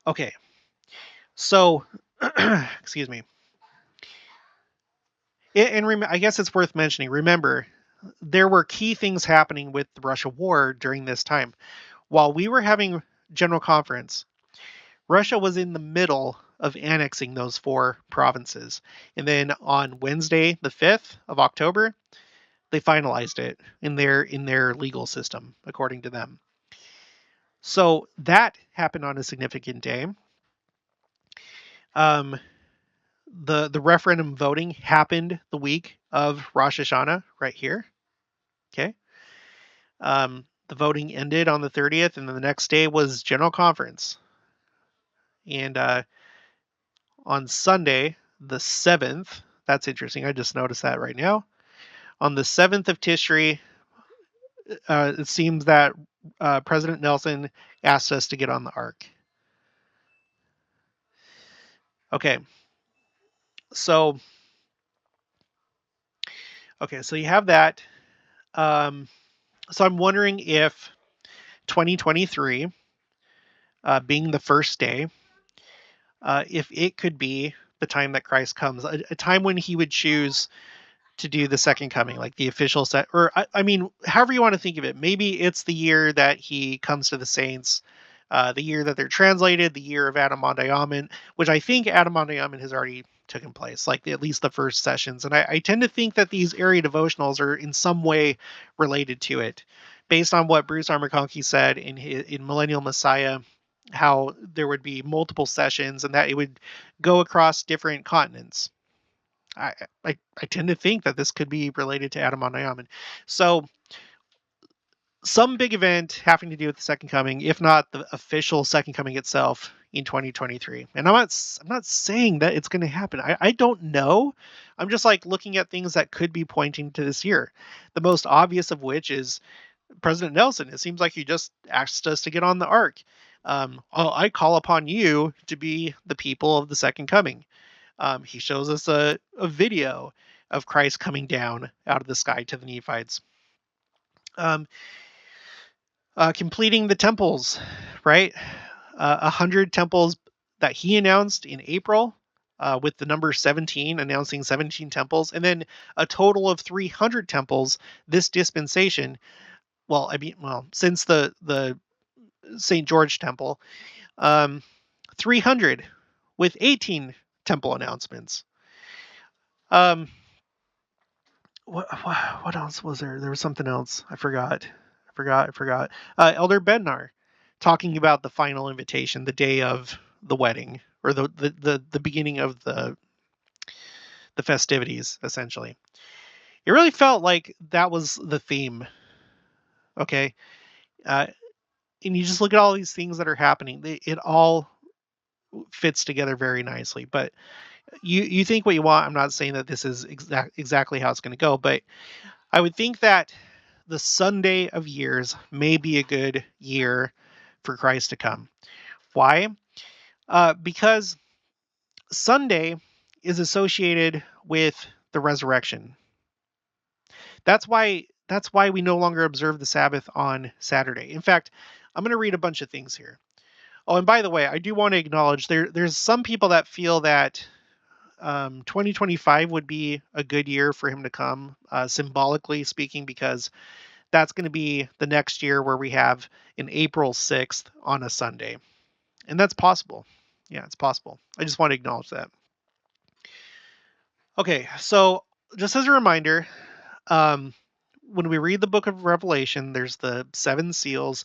Okay. So, excuse me. And I guess it's worth mentioning, remember, there were key things happening with the Russia war during this time. While we were having General Conference, Russia was in the middle of annexing those 4 provinces. And then on Wednesday, the 5th of October, they finalized it in their legal system, according to them. So that happened on a significant day. The referendum voting happened the week of Rosh Hashanah, right here. Okay. The voting ended on the 30th, and then the next day was General Conference. And on Sunday, the 7th, that's interesting. I just noticed that right now. On the 7th of Tishri, it seems that President Nelson asked us to get on the ark. Okay. So you have that. So I'm wondering if 2023, being the first day, if it could be the time that Christ comes, a time when he would choose to do the second coming, like the official set, or I mean, however you want to think of it. Maybe it's the year that he comes to the saints, the year that they're translated, the year of Adam Mondayamin, which I think Adam Mondayamin has already taken place, like at least the first sessions. And I tend to think that these area devotionals are in some way related to it, based on what Bruce R. McConkie said in Millennial Messiah, how there would be multiple sessions and that it would go across different continents. I tend to think that this could be related to Adam Mondayamin. So some big event having to do with the second coming, if not the official second coming itself, in 2023. And I'm not saying that it's going to happen. I don't know. I'm just like looking at things that could be pointing to this year. The most obvious of which is President Nelson. It seems like he just asked us to get on the ark. I call upon you to be the people of the second coming. He shows us a video of Christ coming down out of the sky to the Nephites. Completing the temples, right? 100 temples that he announced in April, with the number 17, announcing 17 temples, and then a total of 300 temples this dispensation. Since the St. George Temple. 300 with 18 temple announcements. What else was there? There was something else. I forgot. Elder Bednar talking about the final invitation, the day of the wedding, or the beginning of the festivities, essentially. It really felt like that was the theme. Okay. And you just look at all these things that are happening. It all fits together very nicely. But you think what you want. I'm not saying that this is exactly how it's going to go, but I would think that the Sunday of years may be a good year for Christ to come. Why? Because Sunday is associated with the resurrection. That's why we no longer observe the Sabbath on Saturday. In fact, I'm going to read a bunch of things here. Oh, and by the way, I do want to acknowledge there's some people that feel that 2025 would be a good year for him to come, symbolically speaking, because that's going to be the next year where we have an April 6th on a Sunday. And that's possible. Yeah, it's possible. I just want to acknowledge that. Okay, so just as a reminder, when we read the book of Revelation, there's the 7 seals.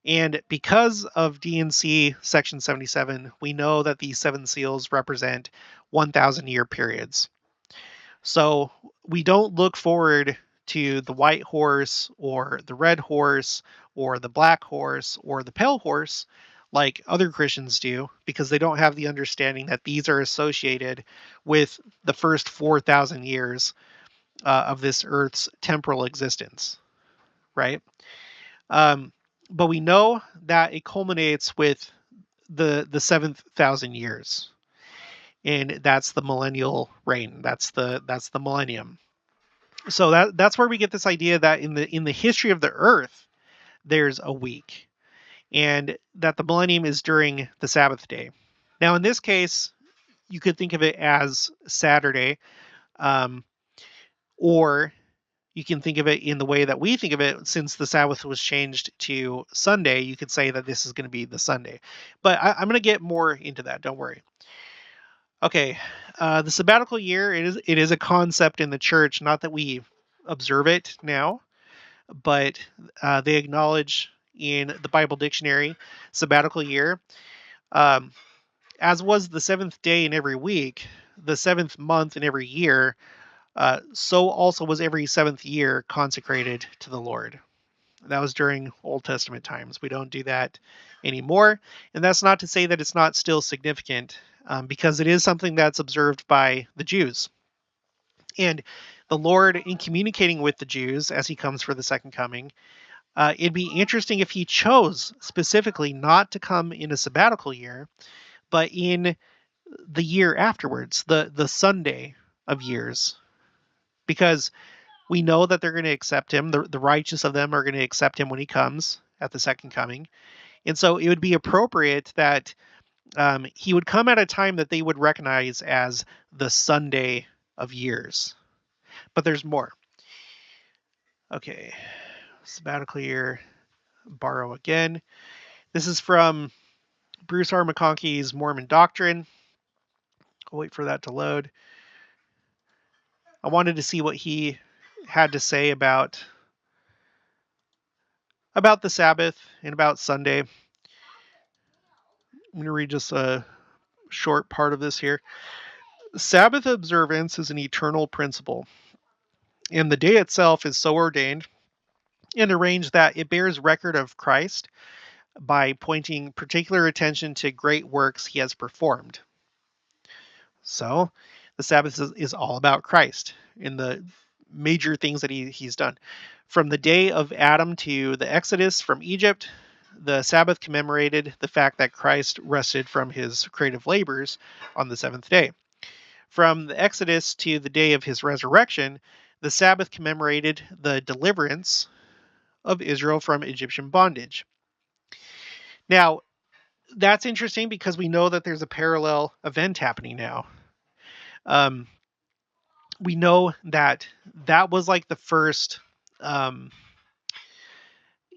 And because of D&C section 77, we know that these 7 seals represent 1,000-year periods. So we don't look forward to the white horse or the red horse or the black horse or the pale horse like other Christians do, because they don't have the understanding that these are associated with the first 4,000 years of this earth's temporal existence, right? But we know that it culminates with the 7,000 years, and that's the millennial reign. That's the millennium. So that's where we get this idea that in the history of the earth, there's a week, and that the millennium is during the Sabbath day. Now, in this case, you could think of it as Saturday, or you can think of it in the way that we think of it. Since the Sabbath was changed to Sunday, you could say that this is going to be the Sunday. But I'm going to get more into that. Don't worry. Okay, the sabbatical year, it is a concept in the church, not that we observe it now, but they acknowledge in the Bible dictionary sabbatical year, as was the 7th day in every week, the 7th month in every year, so also was every 7th year consecrated to the Lord. That was during Old Testament times. We don't do that anymore. And that's not to say that it's not still significant, because it is something that's observed by the Jews. And the Lord, in communicating with the Jews as he comes for the second coming, it'd be interesting if he chose specifically not to come in a sabbatical year, but in the year afterwards, the Sunday of years. Because we know that they're going to accept him. The righteous of them are going to accept him when he comes at the second coming. And so it would be appropriate that he would come at a time that they would recognize as the Sunday of years. But there's more. Okay, sabbatical year, borrow again. This is from Bruce R. McConkie's Mormon Doctrine. I'll wait for that to load. I wanted to see what he had to say about the Sabbath and about Sunday. I'm going to read just a short part of this here. Sabbath observance is an eternal principle, and the day itself is so ordained and arranged that it bears record of Christ by pointing particular attention to great works he has performed. So the Sabbath is all about Christ in the major things that he's done. From the day of Adam to the Exodus from Egypt, the Sabbath commemorated the fact that Christ rested from his creative labors on the 7th day. From the Exodus to the day of his resurrection, the Sabbath commemorated the deliverance of Israel from Egyptian bondage. Now, that's interesting because we know that there's a parallel event happening now. We know that was like the first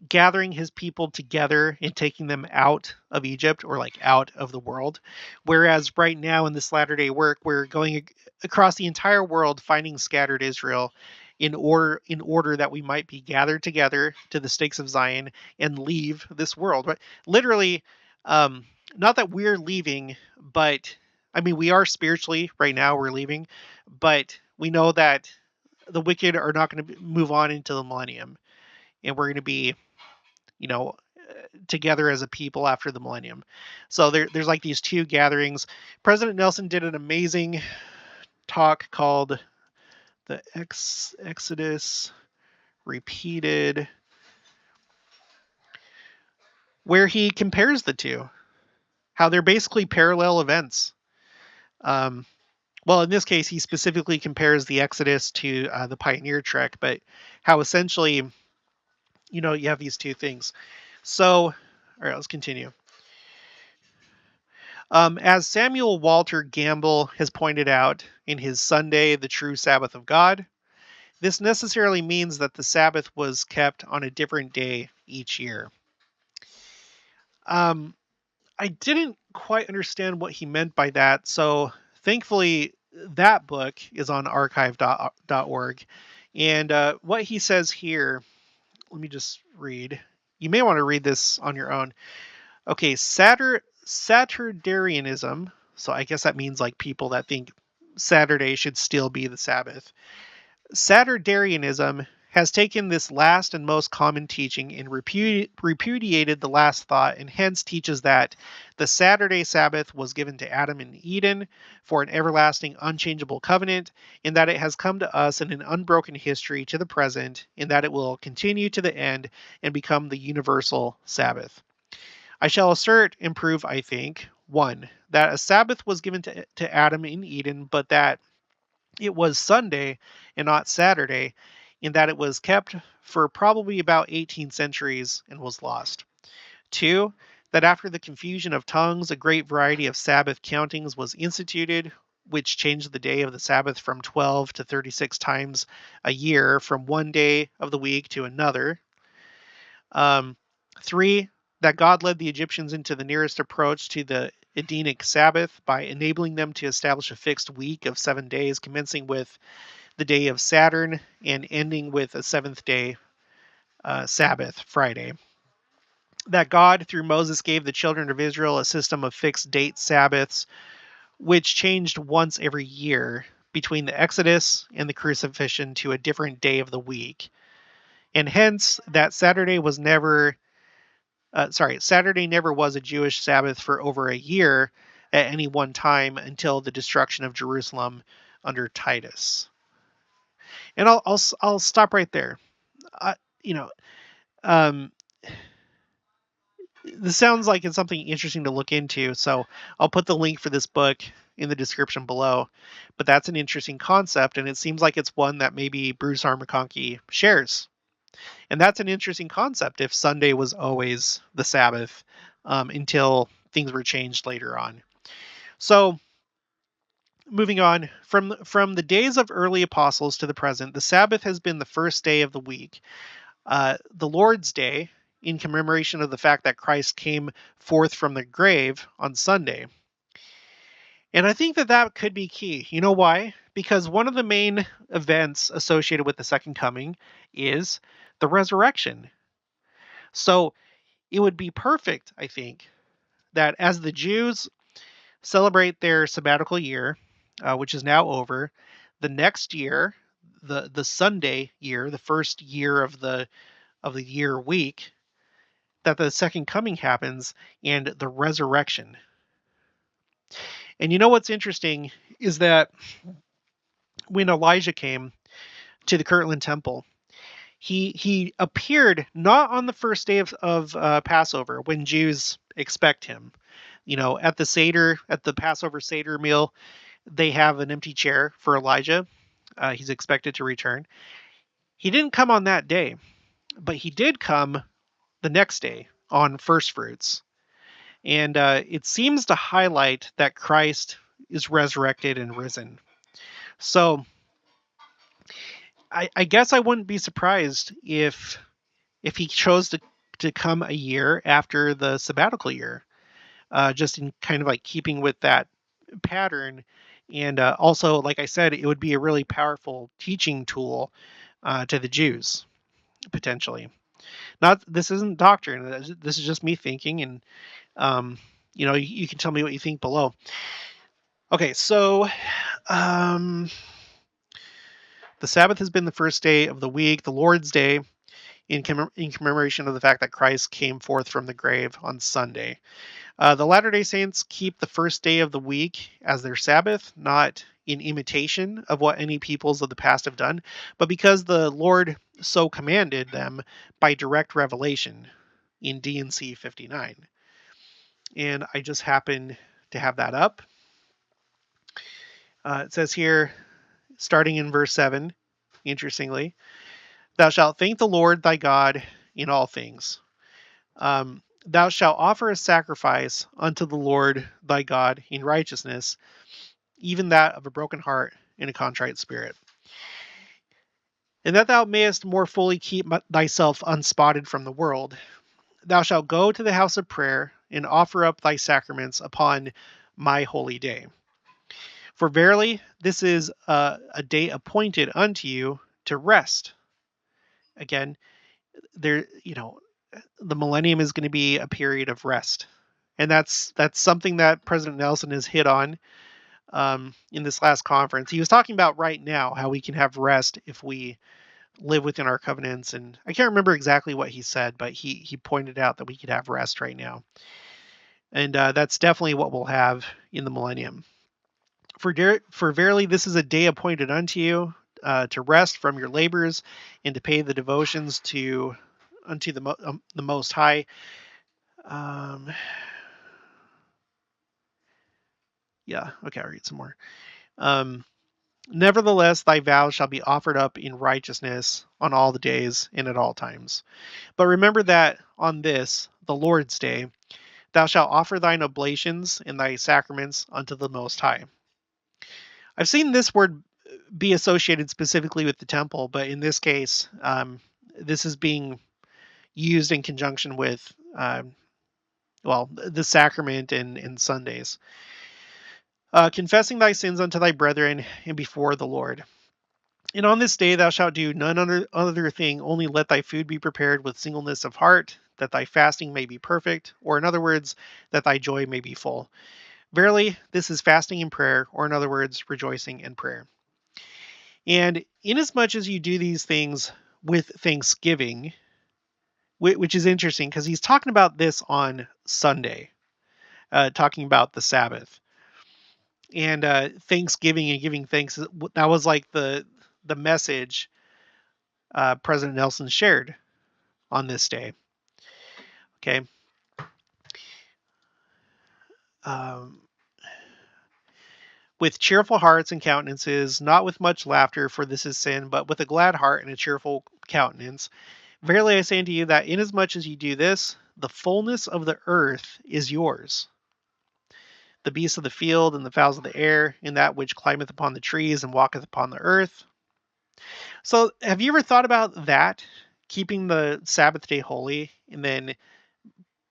gathering his people together and taking them out of Egypt, or like out of the world. Whereas right now in this latter day work, we're going across the entire world, finding scattered Israel in order that we might be gathered together to the stakes of Zion and leave this world. But literally, not that we're leaving, but I mean, we are spiritually right now, we're leaving, but we know that the wicked are not going to move on into the millennium, and we're going to be, you know, together as a people after the millennium. So there's like these two gatherings. President Nelson did an amazing talk called the Exodus Repeated, where he compares the two, how they're basically parallel events. Well, in this case, he specifically compares the Exodus to the Pioneer Trek, but how essentially, you have these two things. So, all right, let's continue. As Samuel Walter Gamble has pointed out in his Sunday, the True Sabbath of God, this necessarily means that the Sabbath was kept on a different day each year. I didn't quite understand what he meant by that, so thankfully that book is on archive.org. And what he says here, let me just read. You may want to read this on your own. Okay, Saturdarianism, so I guess that means like people that think Saturday should still be the Sabbath. Saturdarianism has taken this last and most common teaching and repudiated the last thought, and hence teaches that the Saturday Sabbath was given to Adam in Eden for an everlasting unchangeable covenant, and that it has come to us in an unbroken history to the present, and that it will continue to the end and become the universal Sabbath. I shall assert and prove, I think, 1, that a Sabbath was given to Adam in Eden, but that it was Sunday and not Saturday, in that it was kept for probably about 18 centuries and was lost. 2, that after the confusion of tongues, a great variety of Sabbath countings was instituted, which changed the day of the Sabbath from 12 to 36 times a year, from one day of the week to another. 3, that God led the Egyptians into the nearest approach to the Edenic Sabbath by enabling them to establish a fixed week of 7 days, commencing with the day of Saturn and ending with a seventh day Sabbath, Friday. That God, through Moses, gave the children of Israel a system of fixed date Sabbaths, which changed once every year between the Exodus and the crucifixion to a different day of the week. And hence, that Saturday never was a Jewish Sabbath for over a year at any one time until the destruction of Jerusalem under Titus. And I'll stop right there. This sounds like it's something interesting to look into, so I'll put the link for this book in the description below. But that's an interesting concept, and it seems like it's one that maybe Bruce R. McConkie shares. And that's an interesting concept if Sunday was always the Sabbath until things were changed later on. So, moving on, from the days of early apostles to the present, the Sabbath has been the first day of the week. The Lord's Day, in commemoration of the fact that Christ came forth from the grave on Sunday. And I think that could be key. You know why? Because one of the main events associated with the second coming is the resurrection. So it would be perfect, I think, that as the Jews celebrate their sabbatical year, which is now over, the next year, the Sunday year, the first year of the year week, that the second coming happens and the resurrection. And you know what's interesting is that when Elijah came to the Kirtland Temple, he appeared not on the first day of Passover when Jews expect him. At the Passover Seder meal, they have an empty chair for Elijah. He's expected to return. He didn't come on that day, but he did come the next day on first fruits. And it seems to highlight that Christ is resurrected and risen. So I guess I wouldn't be surprised if he chose to come a year after the sabbatical year, just in kind of like keeping with that pattern. And also, like I said, it would be a really powerful teaching tool to the Jews, potentially. Not This isn't doctrine. This is just me thinking, and you can tell me what you think below. Okay, so um, the Sabbath has been the first day of the week, the Lord's Day, in commemoration of the fact that Christ came forth from the grave on Sunday. The Latter-day Saints keep the first day of the week as their Sabbath, not in imitation of what any peoples of the past have done, but because the Lord so commanded them by direct revelation in D&C 59. And I just happen to have that up. It says here, starting in verse 7, interestingly, thou shalt thank the Lord thy God in all things. Thou shalt offer a sacrifice unto the Lord thy God in righteousness, even that of a broken heart and a contrite spirit. And that thou mayest more fully keep thyself unspotted from the world, thou shalt go to the house of prayer and offer up thy sacraments upon my holy day. For verily, this is a day appointed unto you to rest. Again, the millennium is going to be a period of rest. And that's something that President Nelson has hit on in this last conference. He was talking about right now how we can have rest if we live within our covenants. And I can't remember exactly what he said, but he pointed out that we could have rest right now. And that's definitely what we'll have in the millennium. For verily, this is a day appointed unto you to rest from your labors and to pay the devotions unto the Most High. Okay, I'll read some more. Nevertheless, thy vows shall be offered up in righteousness on all the days and at all times. But remember that on this, the Lord's day, thou shalt offer thine oblations and thy sacraments unto the Most High. I've seen this word be associated specifically with the temple, but in this case, this is being used in conjunction with, the sacrament and Sundays. Confessing thy sins unto thy brethren and before the Lord. And on this day thou shalt do none other thing, only let thy food be prepared with singleness of heart, that thy fasting may be perfect, or in other words, that thy joy may be full. Verily, this is fasting and prayer, or in other words, rejoicing and prayer. And inasmuch as you do these things with thanksgiving, which is interesting because he's talking about this on Sunday, talking about the Sabbath. And thanksgiving and giving thanks, that was like the message President Nelson shared on this day. Okay. With cheerful hearts and countenances, not with much laughter, for this is sin, but with a glad heart and a cheerful countenance. Verily I say unto you that inasmuch as you do this, the fullness of the earth is yours. The beasts of the field and the fowls of the air, and that which climbeth upon the trees and walketh upon the earth. So have you ever thought about that? Keeping the Sabbath day holy, and then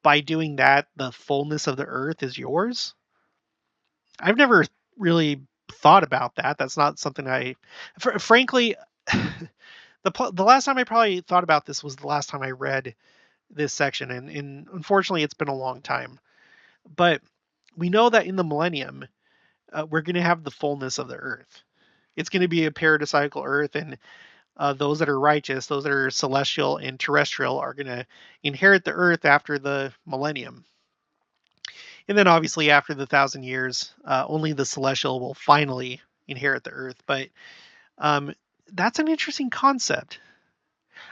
by doing that, the fullness of the earth is yours? I've never really thought about that. That's not something frankly, the last time I probably thought about this was the last time I read this section, and unfortunately, it's been a long time. But we know that in the millennium, we're going to have the fullness of the earth. It's going to be a paradisiacal earth, and those that are righteous, those that are celestial and terrestrial, are going to inherit the earth after the millennium. And then obviously after the 1,000 years, only the celestial will finally inherit the earth. But that's an interesting concept.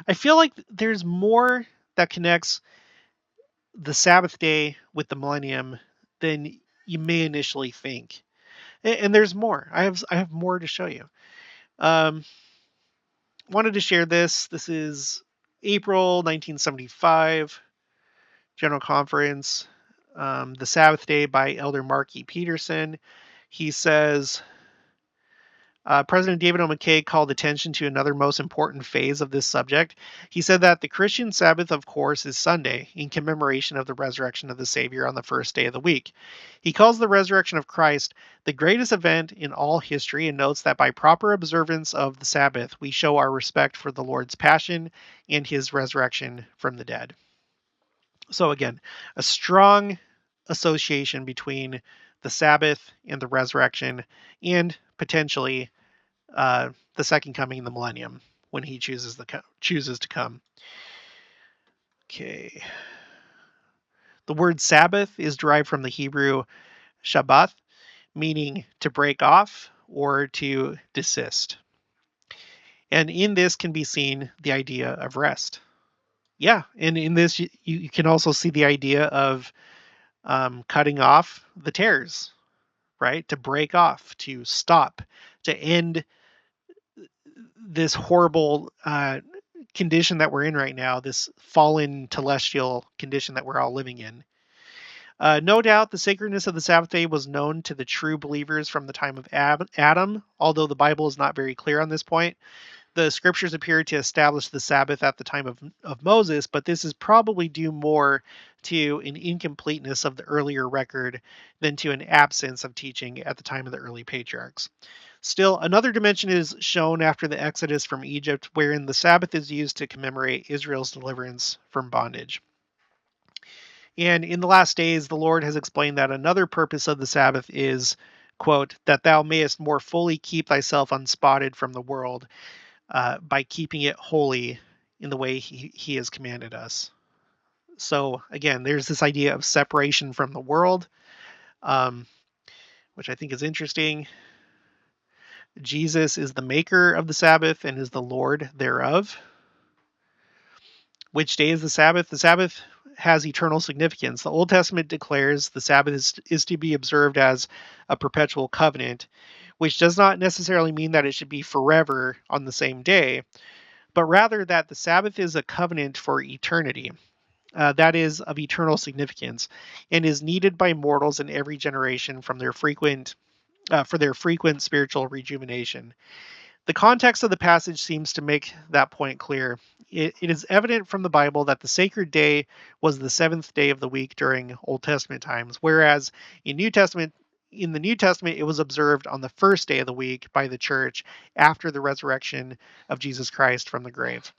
I feel like there's more that connects the Sabbath day with the millennium than you may initially think. And there's more. I have more to show you. Wanted to share this. This is April 1975 General Conference. The Sabbath Day by Elder Mark E. Petersen. He says, President David O. McKay called attention to another most important phase of this subject. He said that the Christian Sabbath, of course, is Sunday, in commemoration of the resurrection of the Savior on the first day of the week. He calls the resurrection of Christ the greatest event in all history and notes that by proper observance of the Sabbath, we show our respect for the Lord's passion and his resurrection from the dead. So again, a strong association between the Sabbath and the resurrection, and potentially the second coming in the millennium when he chooses to come. Okay. The word Sabbath is derived from the Hebrew Shabbath, meaning to break off or to desist. And in this can be seen the idea of rest. Yeah, and in this you can also see the idea of cutting off the tares, right? To break off, to stop, to end this horrible condition that we're in right now, this fallen telestial condition that we're all living in. No doubt the sacredness of the Sabbath day was known to the true believers from the time of Adam, although the Bible is not very clear on this point. The scriptures appear to establish the Sabbath at the time of Moses, but this is probably due more to an incompleteness of the earlier record than to an absence of teaching at the time of the early patriarchs. Still, another dimension is shown after the Exodus from Egypt, wherein the Sabbath is used to commemorate Israel's deliverance from bondage. And in the last days, the Lord has explained that another purpose of the Sabbath is, quote, that thou mayest more fully keep thyself unspotted from the world by keeping it holy in the way he has commanded us. So again, there's this idea of separation from the world, which I think is interesting. Jesus is the maker of the Sabbath and is the Lord thereof. Which day is the Sabbath? The Sabbath has eternal significance. The Old Testament declares the Sabbath is to be observed as a perpetual covenant, which does not necessarily mean that it should be forever on the same day, but rather that the Sabbath is a covenant for eternity. That is of eternal significance and is needed by mortals in every generation for their frequent spiritual rejuvenation. The context of the passage seems to make that point clear. It is evident from the Bible that the sacred day was the seventh day of the week during Old Testament times, whereas in the New Testament, it was observed on the first day of the week by the church after the resurrection of Jesus Christ from the grave.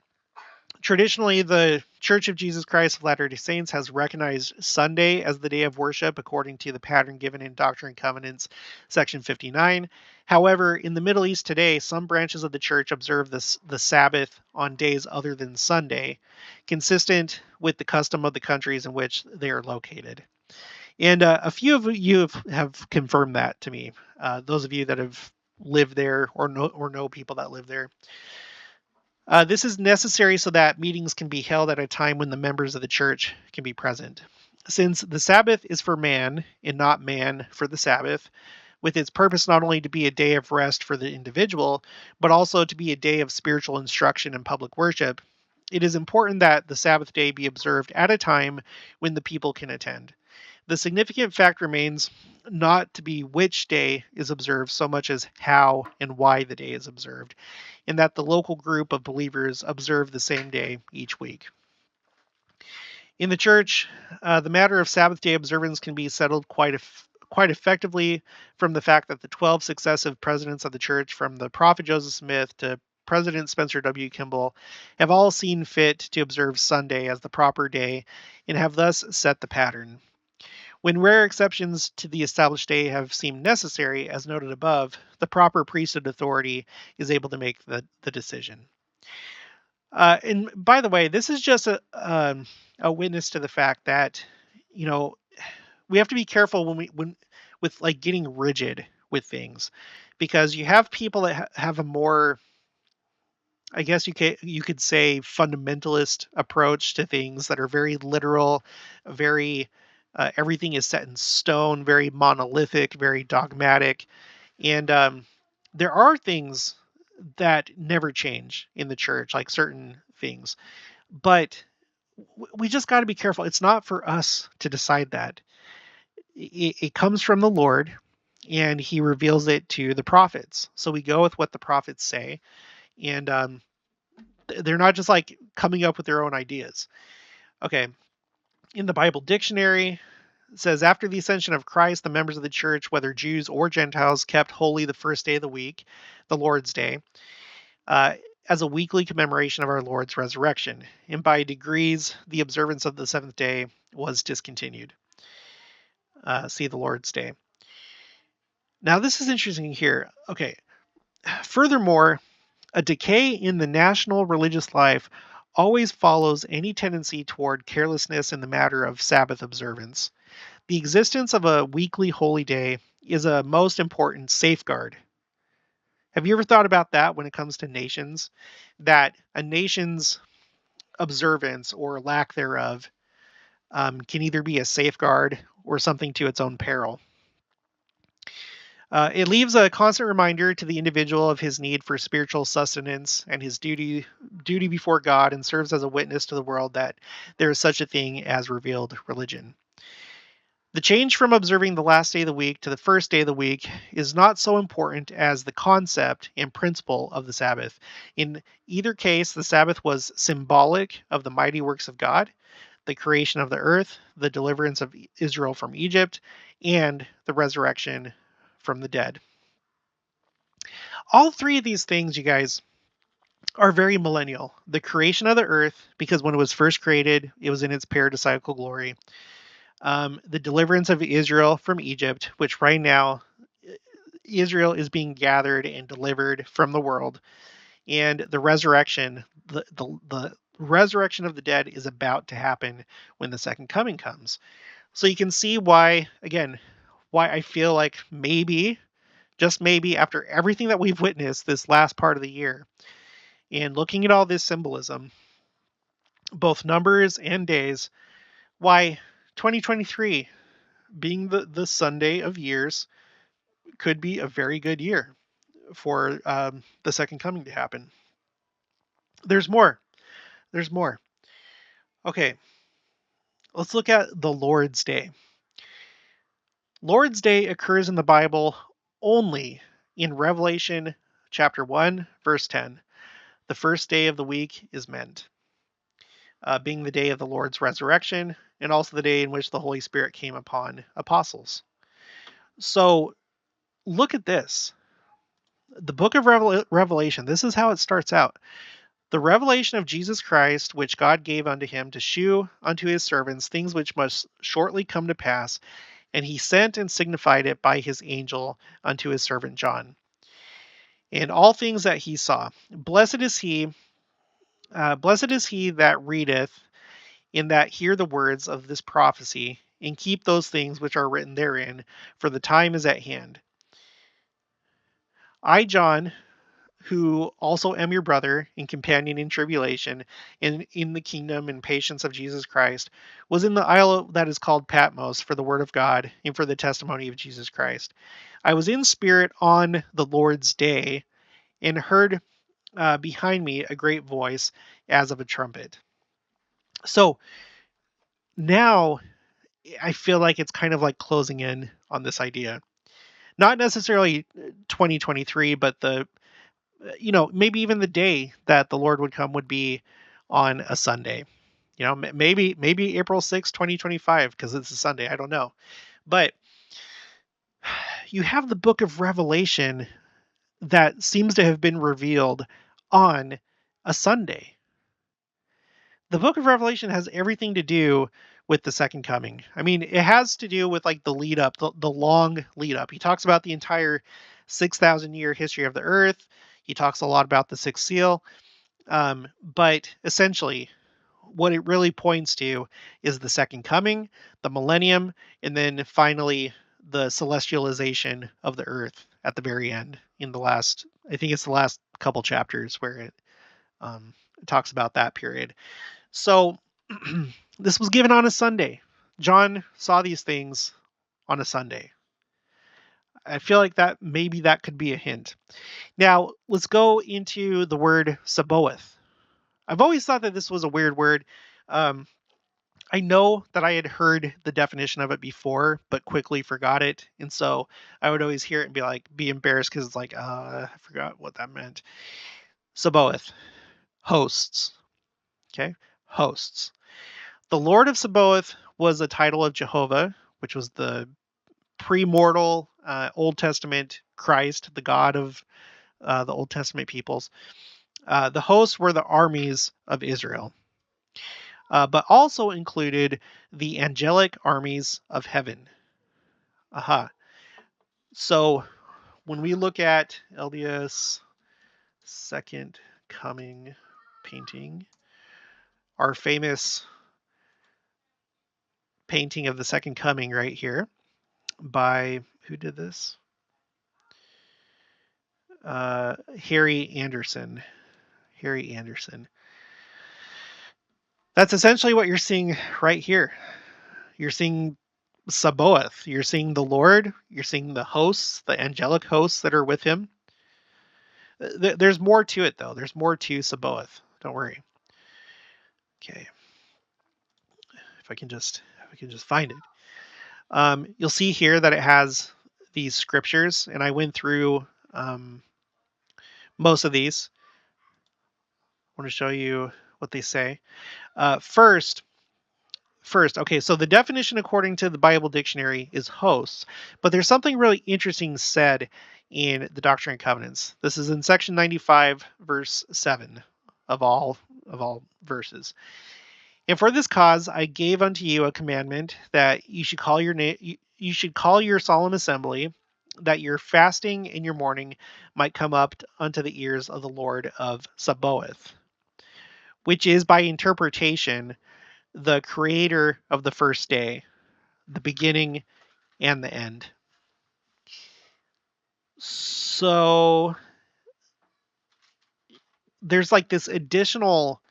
Traditionally, the Church of Jesus Christ of Latter-day Saints has recognized Sunday as the day of worship according to the pattern given in Doctrine and Covenants, section 59. However, in the Middle East today, some branches of the church observe the Sabbath on days other than Sunday, consistent with the custom of the countries in which they are located. And a few of you have confirmed that to me, those of you that have lived there or know people that live there. This is necessary so that meetings can be held at a time when the members of the church can be present. Since the Sabbath is for man and not man for the Sabbath, with its purpose not only to be a day of rest for the individual, but also to be a day of spiritual instruction and public worship, it is important that the Sabbath day be observed at a time when the people can attend. The significant fact remains not to be which day is observed so much as how and why the day is observed, and that the local group of believers observe the same day each week. In the church, the matter of Sabbath day observance can be settled quite effectively from the fact that the 12 successive presidents of the church, from the prophet Joseph Smith to President Spencer W. Kimball, have all seen fit to observe Sunday as the proper day and have thus set the pattern. When rare exceptions to the established day have seemed necessary, as noted above, the proper priesthood authority is able to make the decision. And by the way, this is just a witness to the fact that, we have to be careful with like getting rigid with things, because you have people that have a more, I guess you could say, fundamentalist approach to things that are very literal, very everything is set in stone, very monolithic, very dogmatic. And there are things that never change in the church, like certain things. But we just got to be careful. It's not for us to decide that. It comes from the Lord. and he reveals it to the prophets. So we go with what the prophets say, and they're not just like coming up with their own ideas. Okay, in the Bible dictionary, it says, after the ascension of Christ, the members of the church, whether Jews or Gentiles, kept holy the first day of the week, the Lord's Day, uh, as a weekly commemoration of our Lord's resurrection. And by degrees, the observance of the seventh day was discontinued. See the Lord's Day. Now, this is interesting here. Okay. Furthermore, a decay in the national religious life always follows any tendency toward carelessness in the matter of Sabbath observance. The existence of a weekly holy day is a most important safeguard. Have you ever thought about that when it comes to nations? That a nation's observance or lack thereof can either be a safeguard or something to its own peril. It leaves a constant reminder to the individual of his need for spiritual sustenance and his duty before God, and serves as a witness to the world that there is such a thing as revealed religion. The change from observing the last day of the week to the first day of the week is not so important as the concept and principle of the Sabbath. In either case, the Sabbath was symbolic of the mighty works of God, the creation of the earth, the deliverance of Israel from Egypt, and the resurrection from the dead. All three of these things, you guys, are very millennial. The creation of the earth, because when it was first created, it was in its paradisiacal glory. The deliverance of Israel from Egypt, which right now Israel is being gathered and delivered from the world. And the resurrection, the resurrection of the dead is about to happen when the second coming comes. So you can see why, again, why I feel like maybe, just maybe, after everything that we've witnessed this last part of the year, and looking at all this symbolism, both numbers and days, why 2023, being the Sunday of years, could be a very good year for the second coming to happen. There's more. There's more. Okay, let's look at the Lord's Day. Lord's Day occurs in the Bible only in Revelation chapter 1, verse 10. The first day of the week is meant, being the day of the Lord's resurrection, and also the day in which the Holy Spirit came upon apostles. So look at this. The book of Revelation, this is how it starts out. The revelation of Jesus Christ, which God gave unto him to shew unto his servants things which must shortly come to pass, and he sent and signified it by his angel unto his servant John. And all things that he saw. Blessed is he that readeth, in that hear the words of this prophecy, and keep those things which are written therein, for the time is at hand. I, John, who also am your brother and companion in tribulation and in the kingdom and patience of Jesus Christ, was in the isle that is called Patmos for the word of God and for the testimony of Jesus Christ. I was in spirit on the Lord's day and heard behind me a great voice as of a trumpet. So now I feel like it's kind of like closing in on this idea. Not necessarily 2023, but maybe even the day that the Lord would come would be on a Sunday. Maybe April 6, 2025, because it's a Sunday. I don't know. But you have the book of Revelation that seems to have been revealed on a Sunday. The book of Revelation has everything to do with the second coming. I mean, it has to do with like the lead up, the long lead up. He talks about the entire 6,000 year history of the earth. He talks a lot about the sixth seal. But essentially, what it really points to is the second coming, the millennium, and then finally the celestialization of the earth at the very end in the last, I think it's the last couple chapters where it talks about that period. So this was given on a Sunday. John saw these things on a Sunday. I feel like that maybe that could be a hint. Now, let's go into the word Saboeth. I've always thought that this was a weird word. I know that I had heard the definition of it before, but quickly forgot it. And so I would always hear it and be embarrassed because it's like, I forgot what that meant. Saboeth, hosts. Okay, hosts. The Lord of Sabaoth was a title of Jehovah, which was the pre-mortal Old Testament Christ, the God of the Old Testament peoples. The hosts were the armies of Israel, but also included the angelic armies of heaven. Aha. So when we look at LDS Second Coming painting, our famous painting of the Second Coming right here by, who did this? Harry Anderson. Harry Anderson. That's essentially what you're seeing right here. You're seeing Saboeth. You're seeing the Lord. You're seeing the hosts, the angelic hosts that are with him. There's more to it, though. There's more to Saboeth. Don't worry. Okay. If I can just find it. You'll see here that it has these scriptures, and I went through most of these. I want to show you what they say. First, okay, so the definition according to the Bible dictionary is hosts, but there's something really interesting said in the Doctrine and Covenants. This is in section 95, verse 7 of all verses. And for this cause I gave unto you a commandment that you should call you should call your solemn assembly, that your fasting and your mourning might come up unto the ears of the Lord of Sabaoth, which is by interpretation the creator of the first day, the beginning and the end. So there's like this additional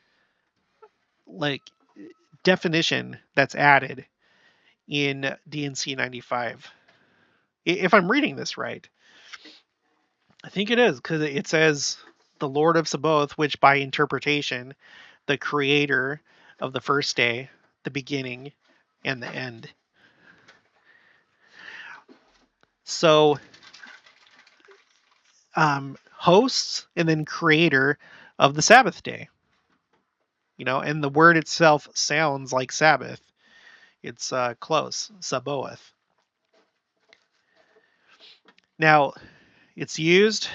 like definition that's added in D&C 95. If I'm reading this right. I think it is, because it says the Lord of Sabaoth, which by interpretation, the creator of the first day, the beginning, and the end. So hosts and then creator of the Sabbath day. And the word itself sounds like Sabbath. It's close, Saboeth. Now, it's used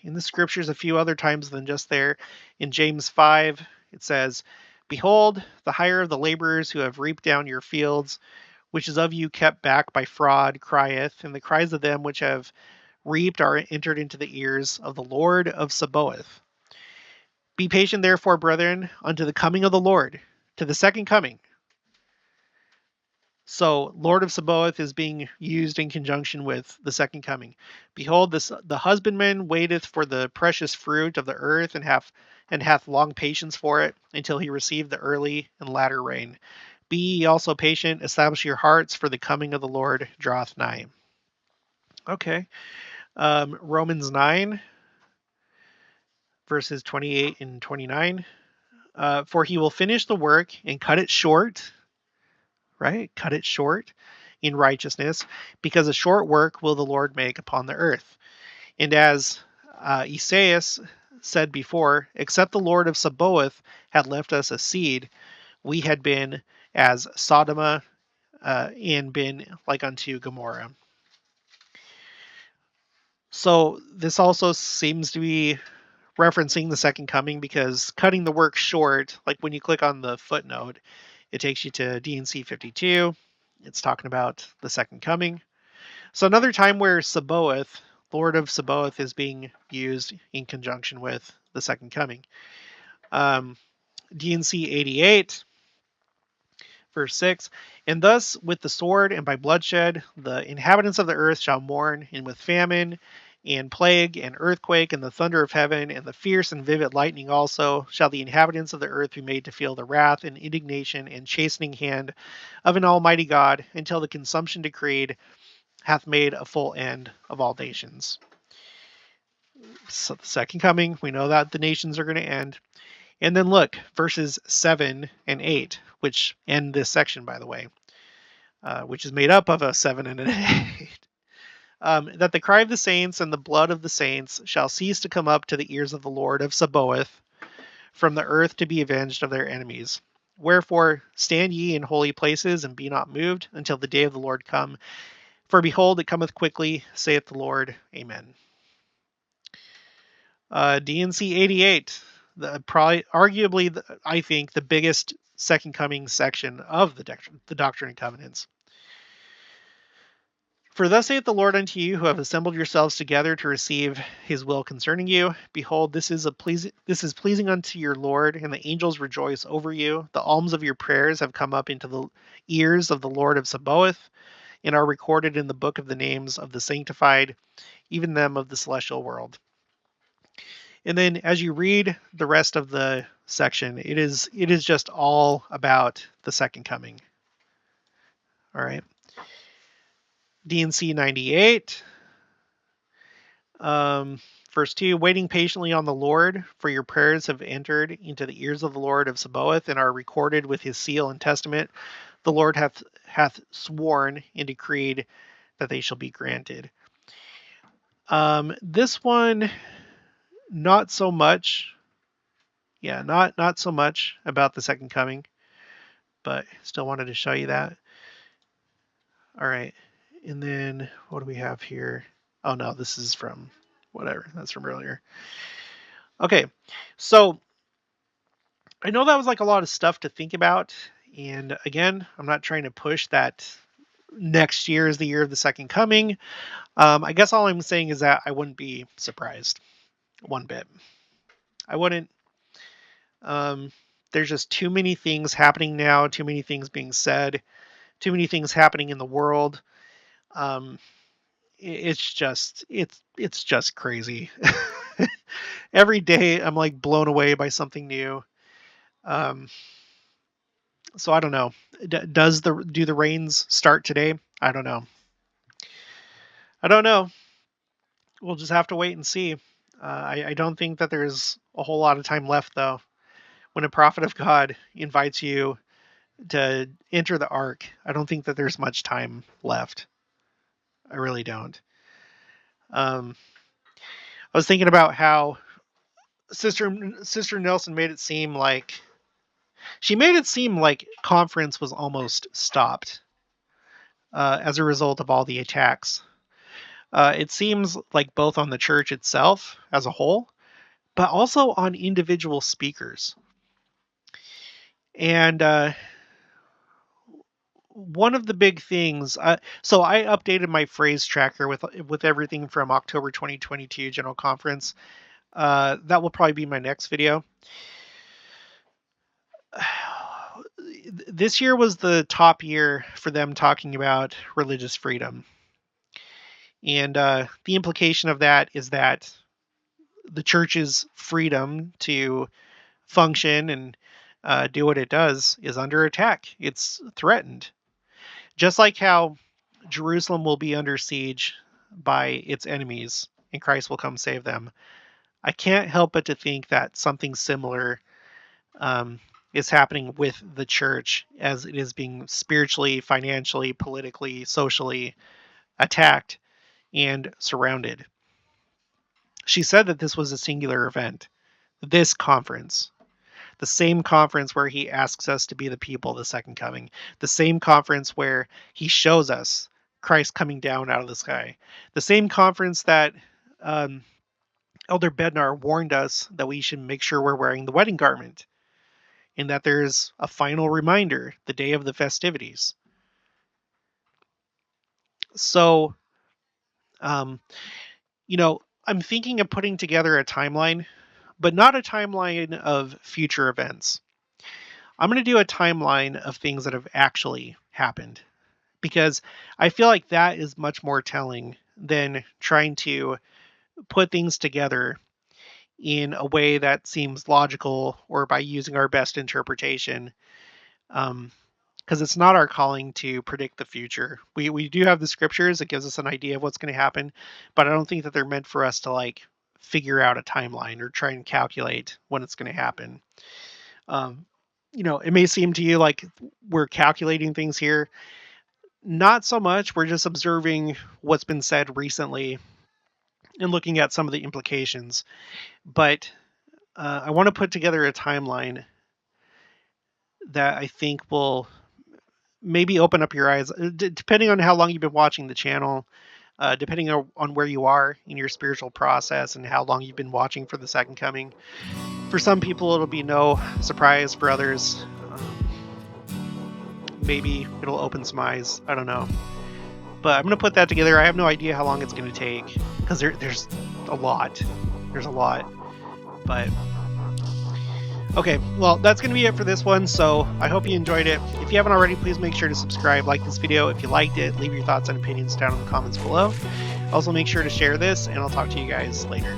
in the scriptures a few other times than just there. In James 5, it says, "Behold, the hire of the laborers who have reaped down your fields, which is of you kept back by fraud, crieth, and the cries of them which have reaped are entered into the ears of the Lord of Sabaoth. Be patient, therefore, brethren, unto the coming of the Lord, to the second coming." So, Lord of Sabaoth is being used in conjunction with the second coming. "Behold, the husbandman waiteth for the precious fruit of the earth, and hath long patience for it, until he receive the early and latter rain. Be ye also patient, establish your hearts, for the coming of the Lord draweth nigh." Okay. Romans 9, verses 28 and 29. "For he will finish the work and cut it short," right? "Cut it short in righteousness, because a short work will the Lord make upon the earth." And as Esaias said before, "Except the Lord of Sabaoth had left us a seed, we had been as Sodom and been like unto Gomorrah." So this also seems to be referencing the second coming, because cutting the work short, like when you click on the footnote, it takes you to D&C 52. It's talking about the second coming. So another time where Sabaoth, Lord of Sabaoth, is being used in conjunction with the second coming. D&C 88, verse 6, "And thus with the sword and by bloodshed the inhabitants of the earth shall mourn, and with famine and plague and earthquake and the thunder of heaven and the fierce and vivid lightning also shall the inhabitants of the earth be made to feel the wrath and indignation and chastening hand of an almighty God, until the consumption decreed hath made a full end of all nations." So the second coming, we know that the nations are going to end. And then look, verses 7 and 8, which end this section, by the way, which is made up of a 7 and an 8. That the cry of the saints and the blood of the saints shall cease to come up to the ears of the Lord of Sabaoth from the earth to be avenged of their enemies. Wherefore stand ye in holy places and be not moved until the day of the Lord come. For behold, it cometh quickly, saith the Lord. Amen. DNC 88, arguably, I think, the biggest second coming section of the Doctrine and Covenants. For thus saith the Lord unto you, who have assembled yourselves together to receive his will concerning you. Behold, this is pleasing unto your Lord, and the angels rejoice over you. The alms of your prayers have come up into the ears of the Lord of Sabaoth, and are recorded in the book of the names of the sanctified, even them of the celestial world. And then as you read the rest of the section, it is just all about the second coming. All right. DNC 98. Verse 2, waiting patiently on the Lord, for your prayers have entered into the ears of the Lord of Sabaoth, and are recorded with his seal and testament. The Lord hath sworn and decreed that they shall be granted. This one, not so much. Yeah, not so much about the second coming, but still wanted to show you that. All right. And then what do we have here? Oh no, this is from whatever. That's from earlier. Okay. So I know that was like a lot of stuff to think about. And again, I'm not trying to push that next year is the year of the second coming. I guess all I'm saying is that I wouldn't be surprised one bit. I wouldn't. There's just too many things happening now, too many things being said, too many things happening in the world. It's just crazy. Every day I'm like blown away by something new. So I don't know. Do the rains start today? I don't know. We'll just have to wait and see. I don't think that there's a whole lot of time left, though. When a prophet of God invites you to enter the ark, I don't think that there's much time left. I really don't. I was thinking about how Sister Nelson made it seem like conference was almost stopped as a result of all the attacks. It seems like both on the church itself as a whole, but also on individual speakers. And one of the big things, so I updated my phrase tracker with everything from October 2022 General Conference. That will probably be my next video. This year was the top year for them talking about religious freedom. And the implication of that is that the church's freedom to function and do what it does is under attack. It's threatened. Just like how Jerusalem will be under siege by its enemies and Christ will come save them. I can't help but to think that something similar is happening with the church as it is being spiritually, financially, politically, socially attacked and surrounded. She said that this was a singular event, this conference, the same conference where he asks us to be the people of the second coming, the same conference where he shows us Christ coming down out of the sky, the same conference that Elder Bednar warned us that we should make sure we're wearing the wedding garment, and that there's a final reminder the day of the festivities. So, I'm thinking of putting together a timeline, but not a timeline of future events. I'm going to do a timeline of things that have actually happened, because I feel like that is much more telling than trying to put things together in a way that seems logical or by using our best interpretation. Because it's not our calling to predict the future. We do have the scriptures that gives us an idea of what's going to happen, but I don't think that they're meant for us to like figure out a timeline or try and calculate when it's going to happen. It may seem to you like we're calculating things here. Not so much. We're just observing what's been said recently and looking at some of the implications. But I want to put together a timeline that I think will maybe open up your eyes, depending on how long you've been watching the channel, depending on where you are in your spiritual process and how long you've been watching for the second coming. For some people, it'll be no surprise. For others, maybe it'll open some eyes. I don't know. But I'm going to put that together. I have no idea how long it's going to take because there's a lot. There's a lot. But okay, well, that's going to be it for this one. So I hope you enjoyed it. If you haven't already, please make sure to subscribe, like this video. If you liked it, leave your thoughts and opinions down in the comments below. Also, make sure to share this, and I'll talk to you guys later.